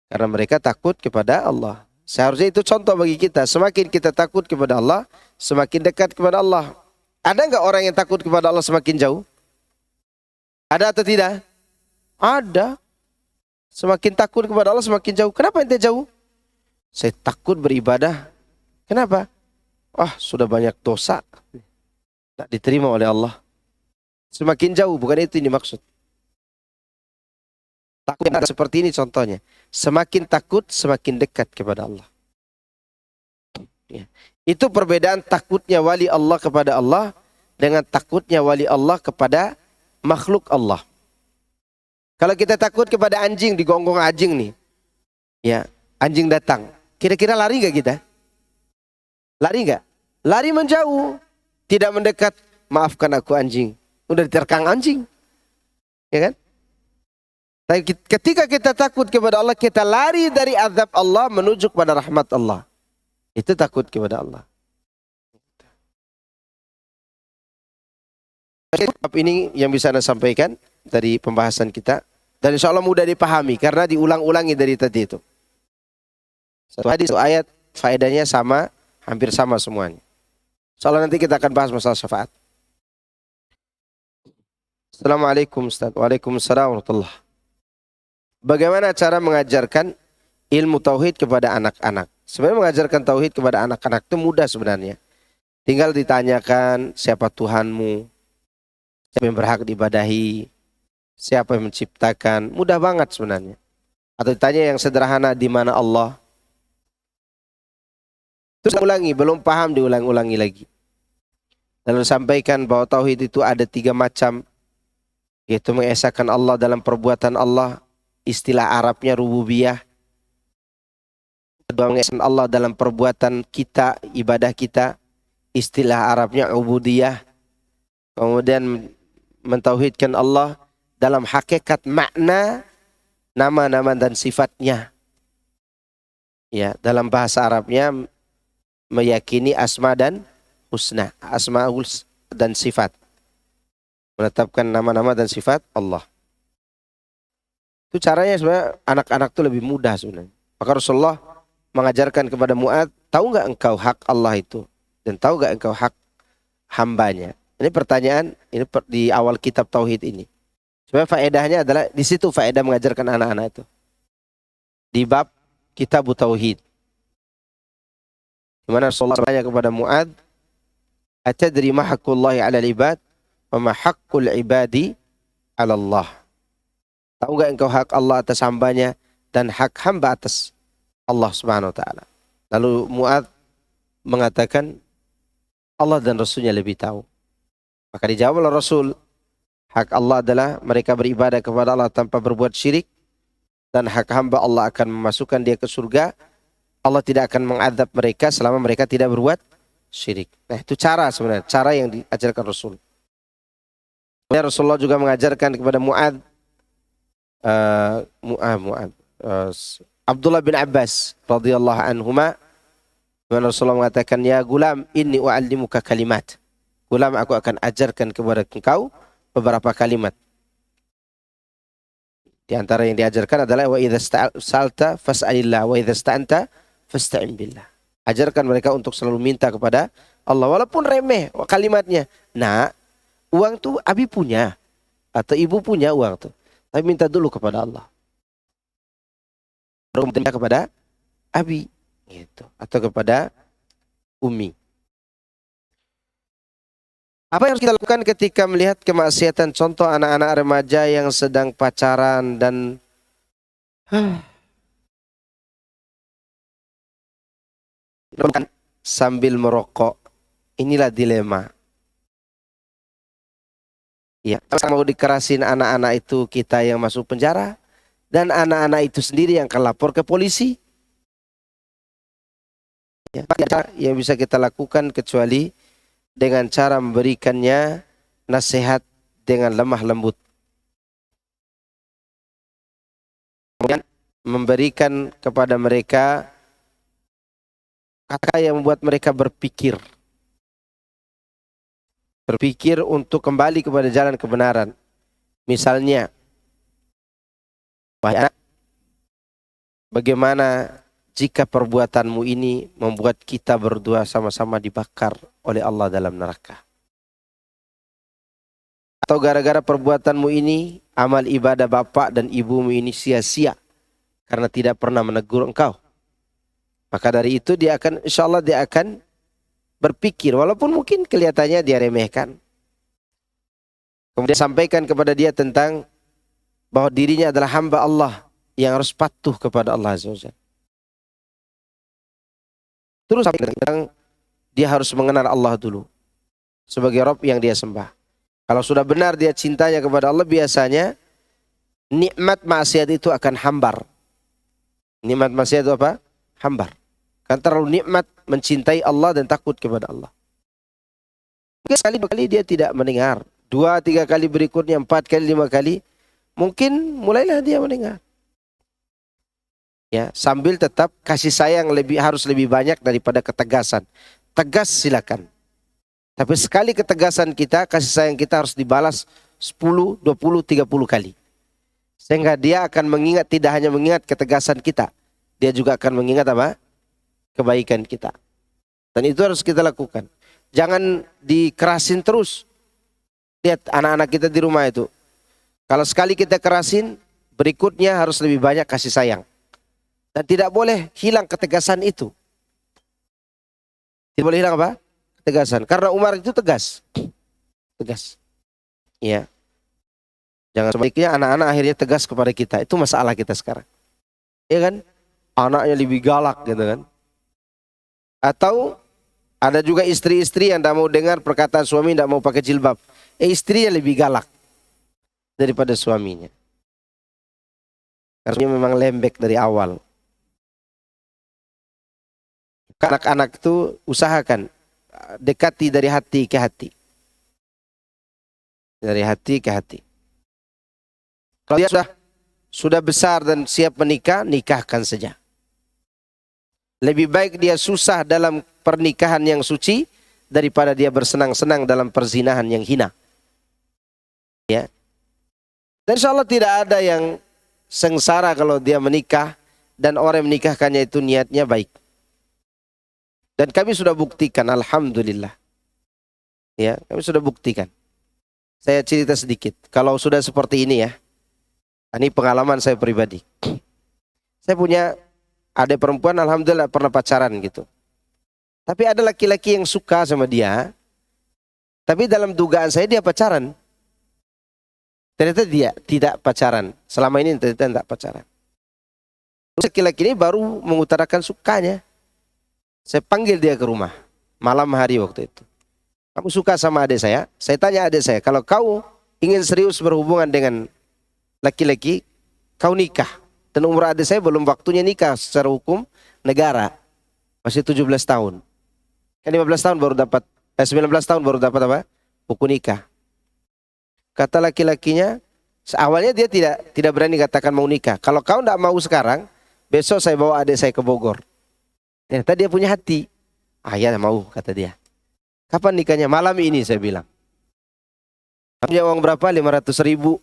Karena mereka takut kepada Allah. Seharusnya itu contoh bagi kita. Semakin kita takut kepada Allah, semakin dekat kepada Allah. Ada nggak orang yang takut kepada Allah semakin jauh? Ada atau tidak? Ada. Semakin takut kepada Allah semakin jauh. Kenapa ente jauh? Saya takut beribadah. Kenapa? Sudah banyak dosa. Tak diterima oleh Allah. Semakin jauh, bukan itu yang dimaksud. Takut seperti ini contohnya. Semakin takut, semakin dekat kepada Allah. Ya. Itu perbedaan takutnya wali Allah kepada Allah dengan takutnya wali Allah kepada makhluk Allah. Kalau kita takut kepada anjing, digonggong anjing nih. Ya, anjing datang. Kira-kira lari nggak kita? Lari nggak? Lari menjauh. Tidak mendekat. Maafkan aku anjing. Udah diterkang anjing. Ya kan? Tapi ketika kita takut kepada Allah, kita lari dari azab Allah menuju kepada rahmat Allah. Itu takut kepada Allah. Ini yang bisa Anda sampaikan dari pembahasan kita. Dan insya Allah mudah dipahami karena diulang-ulangi dari tadi itu. Satu hadis, satu ayat, faedahnya sama, hampir sama semuanya. Insya Allah nanti kita akan bahas masalah syafaat. Assalamualaikum Ustaz. Waalaikumsalam warahmatullahi. Bagaimana cara mengajarkan ilmu tauhid kepada anak-anak? Sebenarnya mengajarkan tauhid kepada anak-anak itu mudah sebenarnya. Tinggal ditanyakan siapa Tuhanmu, siapa yang berhak diibadahi, siapa yang menciptakan. Mudah banget sebenarnya. Atau ditanya yang sederhana, di mana Allah. Terus ulangi, belum paham diulang-ulangi lagi. Lalu sampaikan bahwa tauhid itu ada 3 macam. Yaitu mengesahkan Allah dalam perbuatan Allah. Istilah Arabnya rububiyah. Kedua, mengesahkan Allah dalam perbuatan kita, ibadah kita. Istilah Arabnya ubudiyah. Kemudian mentauhidkan Allah dalam hakikat makna, nama-nama dan sifatnya. Ya, dalam bahasa Arabnya meyakini asma dan husna, asmaul dan sifat. Menetapkan nama-nama dan sifat Allah. Itu caranya sebenarnya anak-anak itu lebih mudah sebenarnya. Maka Rasulullah mengajarkan kepada Mu'adz, tahu nggak engkau hak Allah itu? Dan tahu nggak engkau hak hambanya? Ini pertanyaan ini di awal kitab Tauhid ini. Sebenarnya faedahnya adalah di situ faedah mengajarkan anak-anak itu. Di bab kitab Tauhid. Di mana Rasulullah bertanya kepada Mu'adz, "Atadri ma haqqullahi 'alal ibad wa ma haqqul ibadi 'ala Allah?" Tahu enggak engkau hak Allah atas hambanya dan hak hamba atas Allah Subhanahu wa taala? Lalu Mu'adz mengatakan, Allah dan Rasulnya lebih tahu. Maka dijawab oleh Rasul, hak Allah adalah mereka beribadah kepada Allah tanpa berbuat syirik, dan hak hamba Allah akan memasukkan dia ke surga. Allah tidak akan mengadab mereka selama mereka tidak berbuat syirik. Nah, itu cara sebenarnya, cara yang diajarkan Rasul. Rasulullah juga mengajarkan kepada Mu'adz, Abdullah bin Abbas radhiyallahu anhuma, Rasulullah mengatakan, ya gulam, inni u'allimuka kalimat. Gulam, aku akan ajarkan kepada engkau beberapa kalimat. Di antara yang diajarkan adalah wa idza sa'alta fas'alillah wa idza sta'anta fasta'in billah. Ajarkan mereka untuk selalu minta kepada Allah walaupun remeh kalimatnya. Nah, uang tuh abi punya atau ibu punya uang tuh. Tapi minta dulu kepada Allah. Baru minta kepada abi gitu atau kepada umi. Apa yang harus kita lakukan ketika melihat kemaksiatan? Contoh anak-anak remaja yang sedang pacaran dan sambil merokok. Inilah dilema. Ya, mau dikerasin anak-anak itu kita yang masuk penjara dan anak-anak itu sendiri yang akan lapor ke polisi. Ya, yang bisa kita lakukan kecuali dengan cara memberikannya nasihat dengan lemah lembut. Kemudian memberikan kepada mereka kata yang membuat mereka berpikir. Berpikir untuk kembali kepada jalan kebenaran. Misalnya, wahai anak, bagaimana jika perbuatanmu ini membuat kita berdua sama-sama dibakar oleh Allah dalam neraka? Atau gara-gara perbuatanmu ini, amal ibadah bapak dan ibumu ini sia-sia karena tidak pernah menegur engkau. Maka dari itu dia akan, insya Allah dia akan berpikir, walaupun mungkin kelihatannya dia remehkan. Kemudian sampaikan kepada dia tentang bahwa dirinya adalah hamba Allah yang harus patuh kepada Allah Azza wa Jalla. Terus tentang dia harus mengenal Allah dulu sebagai Rabb yang dia sembah. Kalau sudah benar dia cintanya kepada Allah, biasanya nikmat maksiat itu akan hambar. Nikmat maksiat itu apa? Hambar. Kan terlalu nikmat mencintai Allah dan takut kepada Allah. Mungkin sekali dua kali dia tidak mendengar, 2-3 kali berikutnya, 4 kali 5 kali, mungkin mulailah dia mendengar. Ya, sambil tetap kasih sayang harus lebih banyak daripada ketegasan. Tegas silakan. Tapi sekali ketegasan kita, kasih sayang kita harus dibalas 10, 20, 30 kali. Sehingga dia akan mengingat, tidak hanya mengingat ketegasan kita, dia juga akan mengingat apa? Kebaikan kita. Dan itu harus kita lakukan. Jangan dikerasin terus. Lihat anak-anak kita di rumah itu. Kalau sekali kita kerasin, berikutnya harus lebih banyak kasih sayang. Dan tidak boleh hilang ketegasan itu. Tidak boleh hilang apa? Ketegasan. Karena Umar itu tegas. Tegas. Ya. Jangan sebaliknya anak-anak akhirnya tegas kepada kita. Itu masalah kita sekarang. Iya kan? Anaknya lebih galak gitu kan. Atau ada juga istri-istri yang tidak mau dengar perkataan suami, tidak mau pakai jilbab. Istrinya lebih galak daripada suaminya. Karena memang lembek dari awal. Anak-anak itu usahakan dekati dari hati ke hati. Dari hati ke hati. Kalau dia sudah besar dan siap menikah, nikahkan saja. Lebih baik dia susah dalam pernikahan yang suci daripada dia bersenang-senang dalam perzinahan yang hina. Ya. Dan insya Allah tidak ada yang sengsara kalau dia menikah dan orang yang menikahkannya itu niatnya baik. Dan kami sudah buktikan, alhamdulillah. Ya, kami sudah buktikan. Saya cerita sedikit. Kalau sudah seperti ini ya, ini pengalaman saya pribadi. Saya punya adik perempuan, alhamdulillah pernah pacaran gitu. Tapi ada laki-laki yang suka sama dia. Tapi dalam dugaan saya dia pacaran. Ternyata dia tidak pacaran. Selama ini ternyata tidak pacaran. Terus laki-laki ini baru mengutarakan sukanya. Saya panggil dia ke rumah. Malam hari waktu itu. Kamu suka sama adik saya? Saya tanya adik saya, kalau kau ingin serius berhubungan dengan laki-laki, kau nikah. Dan umur adik saya belum waktunya nikah secara hukum negara. Masih 17 tahun. Kan 15 tahun baru dapat, 19 tahun baru dapat apa? Buku nikah. Kata laki-lakinya, awalnya dia tidak berani katakan mau nikah. Kalau kau tidak mau sekarang, besok saya bawa adik saya ke Bogor. Ternyata dia punya hati. Ya mau, kata dia. Kapan nikahnya? Malam ini, saya bilang. Punya uang berapa? 500.000.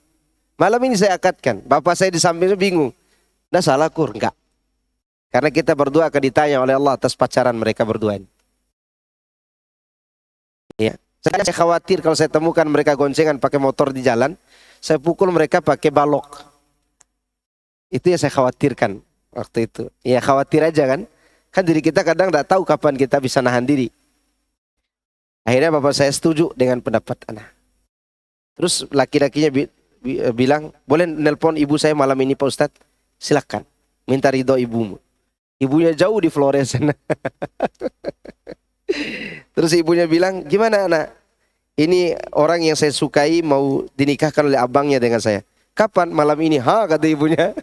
Malam ini saya akadkan. Bapak saya di sampingnya bingung. Nah salah kur? Enggak. Karena kita berdua akan ditanya oleh Allah atas pacaran mereka berdua ini. Ya. Saya khawatir kalau saya temukan mereka goncengan pakai motor di jalan, saya pukul mereka pakai balok. Itu yang saya khawatirkan waktu itu. Ya khawatir aja kan. Kan diri kita kadang tidak tahu kapan kita bisa nahan diri. Akhirnya bapak saya setuju dengan pendapat anak. Terus laki-lakinya bilang, boleh nelpon ibu saya malam ini Pak Ustadz? Silakan, minta ridho ibumu. Ibunya jauh di Flores sana. Terus ibunya bilang, gimana anak? Ini orang yang saya sukai mau dinikahkan oleh abangnya dengan saya. Kapan? Malam ini. Kata ibunya.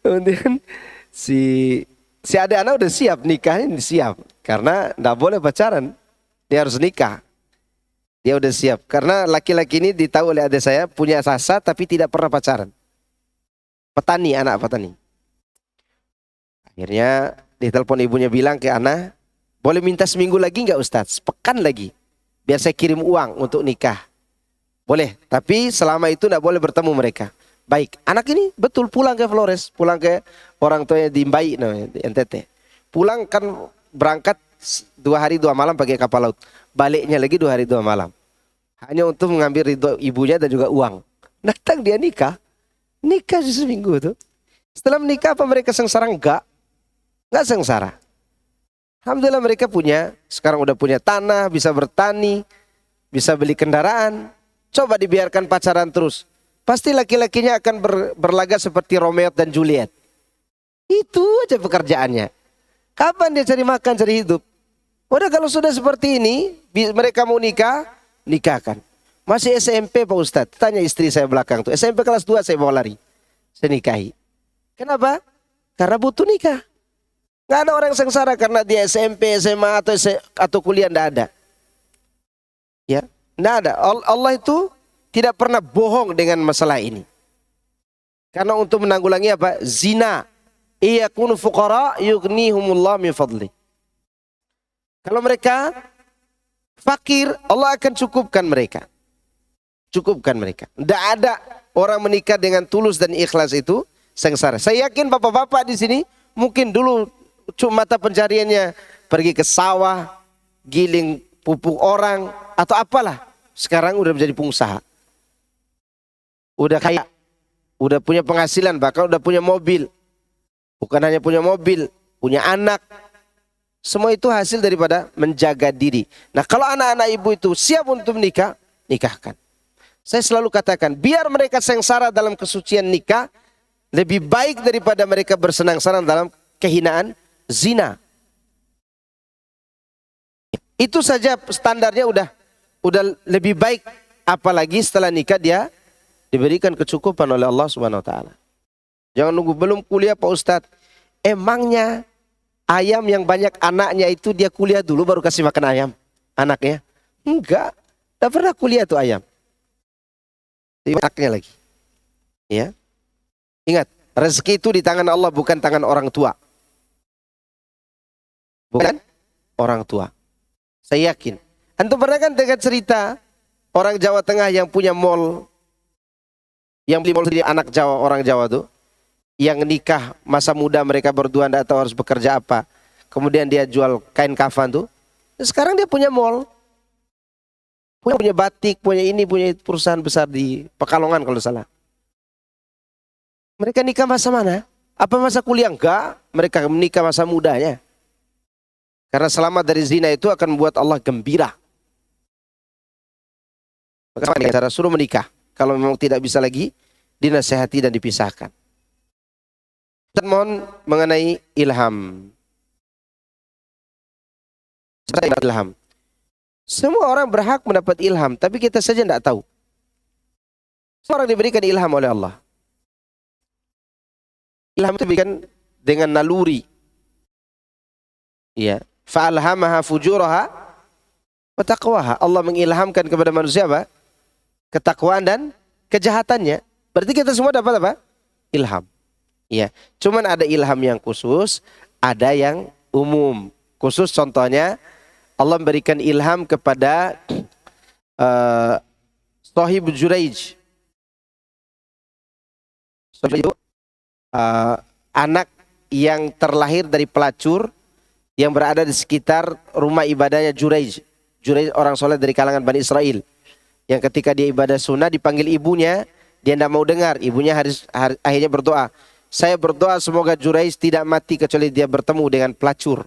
Kemudian si adik anak udah siap, nikahnya siap. Karena tidak boleh pacaran. Dia harus nikah. Dia udah siap. Karena laki-laki ini ditahu oleh adik saya punya rasa tapi tidak pernah pacaran. Petani, anak petani. Akhirnya ditelepon ibunya bilang ke anak, boleh minta seminggu lagi nggak Ustadz? Sepekan lagi. Biar saya kirim uang untuk nikah. Boleh, tapi selama itu tidak boleh bertemu mereka. baik. Anak ini betul pulang ke Flores, pulang ke orang tuanya di Mbai, namanya, di NTT. Pulang kan berangkat 2 hari 2 malam pakai kapal laut. Baliknya lagi 2 hari 2 malam. Hanya untuk mengambil ridho ibunya dan juga uang. Datang dia nikah. Nikah seminggu tuh. Setelah menikah apa mereka sengsara? Enggak sengsara. Alhamdulillah mereka sekarang udah punya tanah, bisa bertani, bisa beli kendaraan. Coba dibiarkan pacaran terus. Pasti laki-lakinya akan berlaga seperti Romeo dan Juliet. Itu aja pekerjaannya. Kapan dia cari makan, cari hidup? Udah kalau sudah seperti ini, mereka mau nikah, nikahkan. Masih SMP Pak Ustadz, tanya istri saya belakang tuh. SMP kelas 2 saya bawa lari. Saya nikahi. Kenapa? Karena butuh nikah. Gak ada orang sengsara karena dia SMP, SMA atau kuliah, nggak ada. Ya, nggak ada. Allah itu tidak pernah bohong dengan masalah ini. Karena untuk menanggulangi apa? Zina. Iyakunu fuqara yughnihumullah min fadli. Kalau mereka fakir, Allah akan cukupkan mereka. Cukupkan mereka. Tidak ada orang menikah dengan tulus dan ikhlas itu sengsara. Saya yakin bapak-bapak di sini mungkin dulu mata pencariannya pergi ke sawah, giling pupuk orang atau apalah. Sekarang udah menjadi pengusaha. Udah kaya, udah punya penghasilan, bahkan udah punya mobil. Bukan hanya punya mobil, punya anak. Semua itu hasil daripada menjaga diri. Nah kalau anak-anak ibu itu siap untuk menikah, nikahkan. Saya selalu katakan, biar mereka sengsara dalam kesucian nikah, lebih baik daripada mereka bersenang-senang dalam kehinaan zina. Itu saja standarnya udah lebih baik. Apalagi setelah nikah dia diberikan kecukupan oleh Allah Subhanahu wa taala. Jangan nunggu belum kuliah Pak Ustadz. Emangnya ayam yang banyak anaknya itu dia kuliah dulu baru kasih makan ayam anaknya? Enggak. Tidak pernah kuliah tuh ayam. Anaknya lagi. Ya. Ingat, rezeki itu di tangan Allah, bukan tangan orang tua. Bukan orang tua. Saya yakin. Antum pernah kan dengar cerita orang Jawa Tengah yang punya mall, yang beli mall di anak Jawa, orang Jawa tuh, yang nikah masa muda mereka berdua tidak tahu harus bekerja apa. Kemudian dia jual kain kafan tuh. Sekarang dia punya mall. Punya batik, punya ini, punya perusahaan besar di Pekalongan kalau salah. Mereka nikah masa mana? Apa masa kuliah? Enggak. Mereka menikah masa mudanya. Karena selamat dari zina itu akan membuat Allah gembira. Maka cara suruh menikah. Kalau memang tidak bisa lagi dinasihati dan dipisahkan. Dan mohon mengenai ilham. Ilham. Semua orang berhak mendapat ilham, tapi kita saja tidak tahu. Semua orang diberikan ilham oleh Allah. Ilham itu diberikan dengan naluri. Ya, fa'alhamaha fujuraha wa taqwaha. Allah mengilhamkan kepada manusia apa? Ketakwaan dan kejahatannya. Berarti kita semua dapat apa? Ilham. Ya, cuman ada ilham yang khusus, ada yang umum. Khusus contohnya Allah memberikan ilham kepada Sahib Juraij. Itu anak yang terlahir dari pelacur yang berada di sekitar rumah ibadahnya Juraij. Juraij orang soleh dari kalangan Bani Israel. Yang ketika dia ibadah sunnah dipanggil ibunya, dia tidak mau dengar. Ibunya akhirnya berdoa. Saya berdoa semoga Juraij tidak mati kecuali dia bertemu dengan pelacur.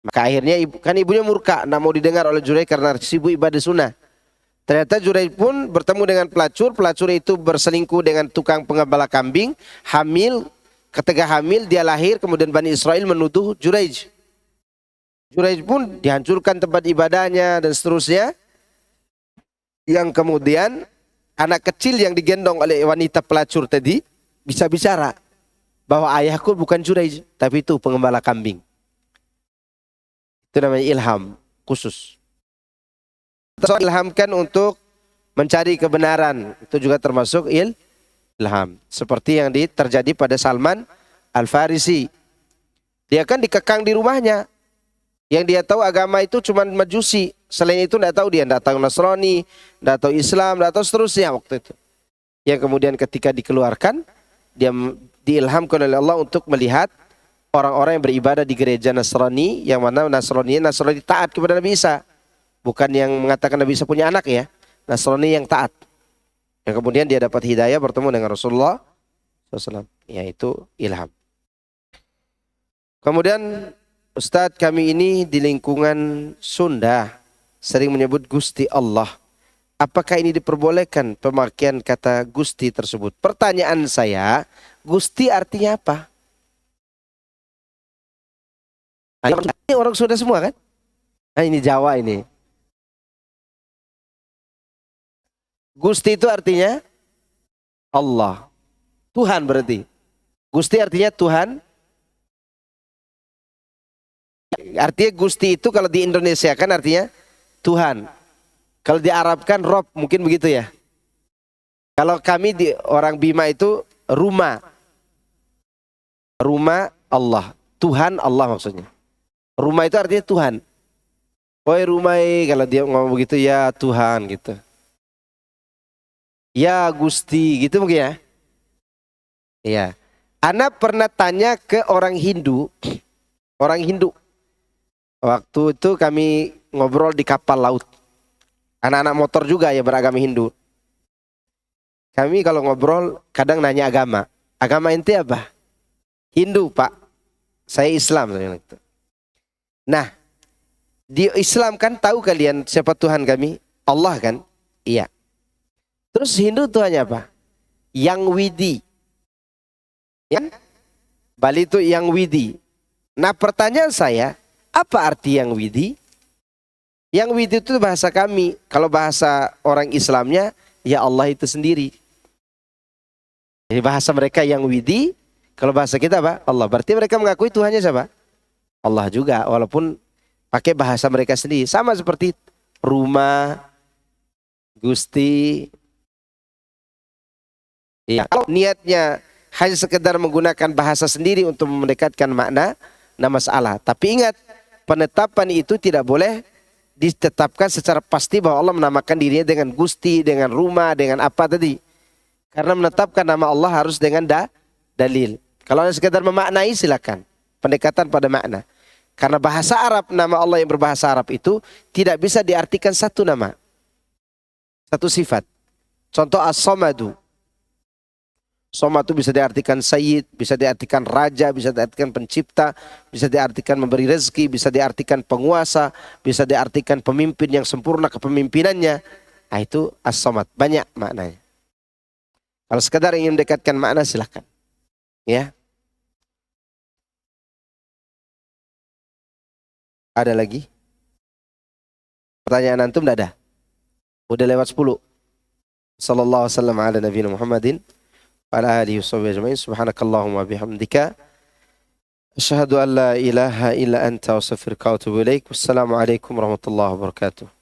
Maka akhirnya ibunya murka, tidak mau didengar oleh Juraij karena sibuk ibadah sunnah. Ternyata Juraij pun bertemu dengan pelacur itu berselingkuh dengan tukang pengembala kambing, hamil. Ketika hamil dia lahir, kemudian Bani Israel menuduh Juraij. Juraij pun dihancurkan tempat ibadahnya dan seterusnya. Yang kemudian anak kecil yang digendong oleh wanita pelacur tadi bisa bicara bahwa ayahku bukan Juraij, tapi itu pengembala kambing. Itu namanya ilham khusus. Ilhamkan untuk mencari kebenaran. Itu juga termasuk ilham. Seperti yang terjadi pada Salman Al-Farisi. Dia kan dikekang di rumahnya. Yang dia tahu agama itu cuma Majusi. Selain itu tidak tahu dia. Tidak tahu Nasrani, tidak tahu Islam, tidak tahu seterusnya waktu itu. yang kemudian ketika dikeluarkan dia diilhamkan oleh Allah untuk melihat orang-orang yang beribadah di gereja Nasrani, yang mana Nasrani taat kepada Nabi Isa. Bukan yang mengatakan Nabi Isa punya anak ya. Nasrani yang taat. Yang kemudian dia dapat hidayah bertemu dengan Rasulullah SAW. Yaitu ilham. Kemudian Ustadz kami ini di lingkungan Sunda sering menyebut Gusti Allah. Apakah ini diperbolehkan pemakaian kata Gusti tersebut? Pertanyaan saya, Gusti artinya apa? Ini orang Sunda semua kan? Nah ini Jawa ini. Gusti itu artinya Allah. Tuhan berarti. Gusti artinya Tuhan. Artinya Gusti itu kalau di Indonesia kan artinya Tuhan. Kalau di Arab kan Rob, mungkin begitu ya. Kalau kami di orang Bima itu rumah. Rumah Allah. Tuhan Allah maksudnya. Rumah itu artinya Tuhan. Oi rumai, kalau dia ngomong begitu ya Tuhan gitu. Ya Gusti gitu mungkin ya. Iya. Ana pernah tanya ke orang Hindu. Orang Hindu. Waktu itu kami ngobrol di kapal laut. Anak-anak motor juga ya beragama Hindu. Kami kalau ngobrol kadang nanya agama. Agama ente apa? Hindu pak. Saya Islam. Nah di Islam kan tahu kalian siapa Tuhan kami? Allah kan? Iya. Terus Hindu Tuhannya apa? Yang Widi. Ya? Bali itu Yang Widi. Nah pertanyaan saya, apa arti Yang Widi? Yang Widi itu bahasa kami. Kalau bahasa orang Islamnya, ya Allah itu sendiri. Jadi bahasa mereka Yang Widi, kalau bahasa kita apa? Allah. Berarti mereka mengakui Tuhannya siapa? Allah juga, walaupun pakai bahasa mereka sendiri. Sama seperti rumah, Gusti. Ya, kalau niatnya hanya sekedar menggunakan bahasa sendiri untuk mendekatkan makna, nah masalah. Tapi ingat, penetapan itu tidak boleh ditetapkan secara pasti bahwa Allah menamakan dirinya dengan Gusti, dengan rumah, dengan apa tadi. Karena menetapkan nama Allah harus dengan dalil. Kalau hanya sekedar memaknai silakan. Pendekatan pada makna. Karena bahasa Arab, nama Allah yang berbahasa Arab itu tidak bisa diartikan satu nama. Satu sifat. Contoh As-Somadu. Somad itu bisa diartikan Sayyid, bisa diartikan Raja, bisa diartikan Pencipta, bisa diartikan memberi rezeki, bisa diartikan penguasa, bisa diartikan pemimpin yang sempurna kepemimpinannya. Nah itu As-Somad, banyak maknanya. Kalau sekadar ingin mendekatkan makna silahkan. Ya. Ada lagi? Pertanyaan antum tidak ada? Udah lewat 10. Sallallahu alaihi wasallam ala nabiyina Muhammadin ala alihi washabihi ajma'in. Subhanakallahumma bihamdika asyhadu an la ilaha illa anta astaghfiruka wa atubu ilaik. Wassalamu alaikum warahmatullahi wabarakatuh.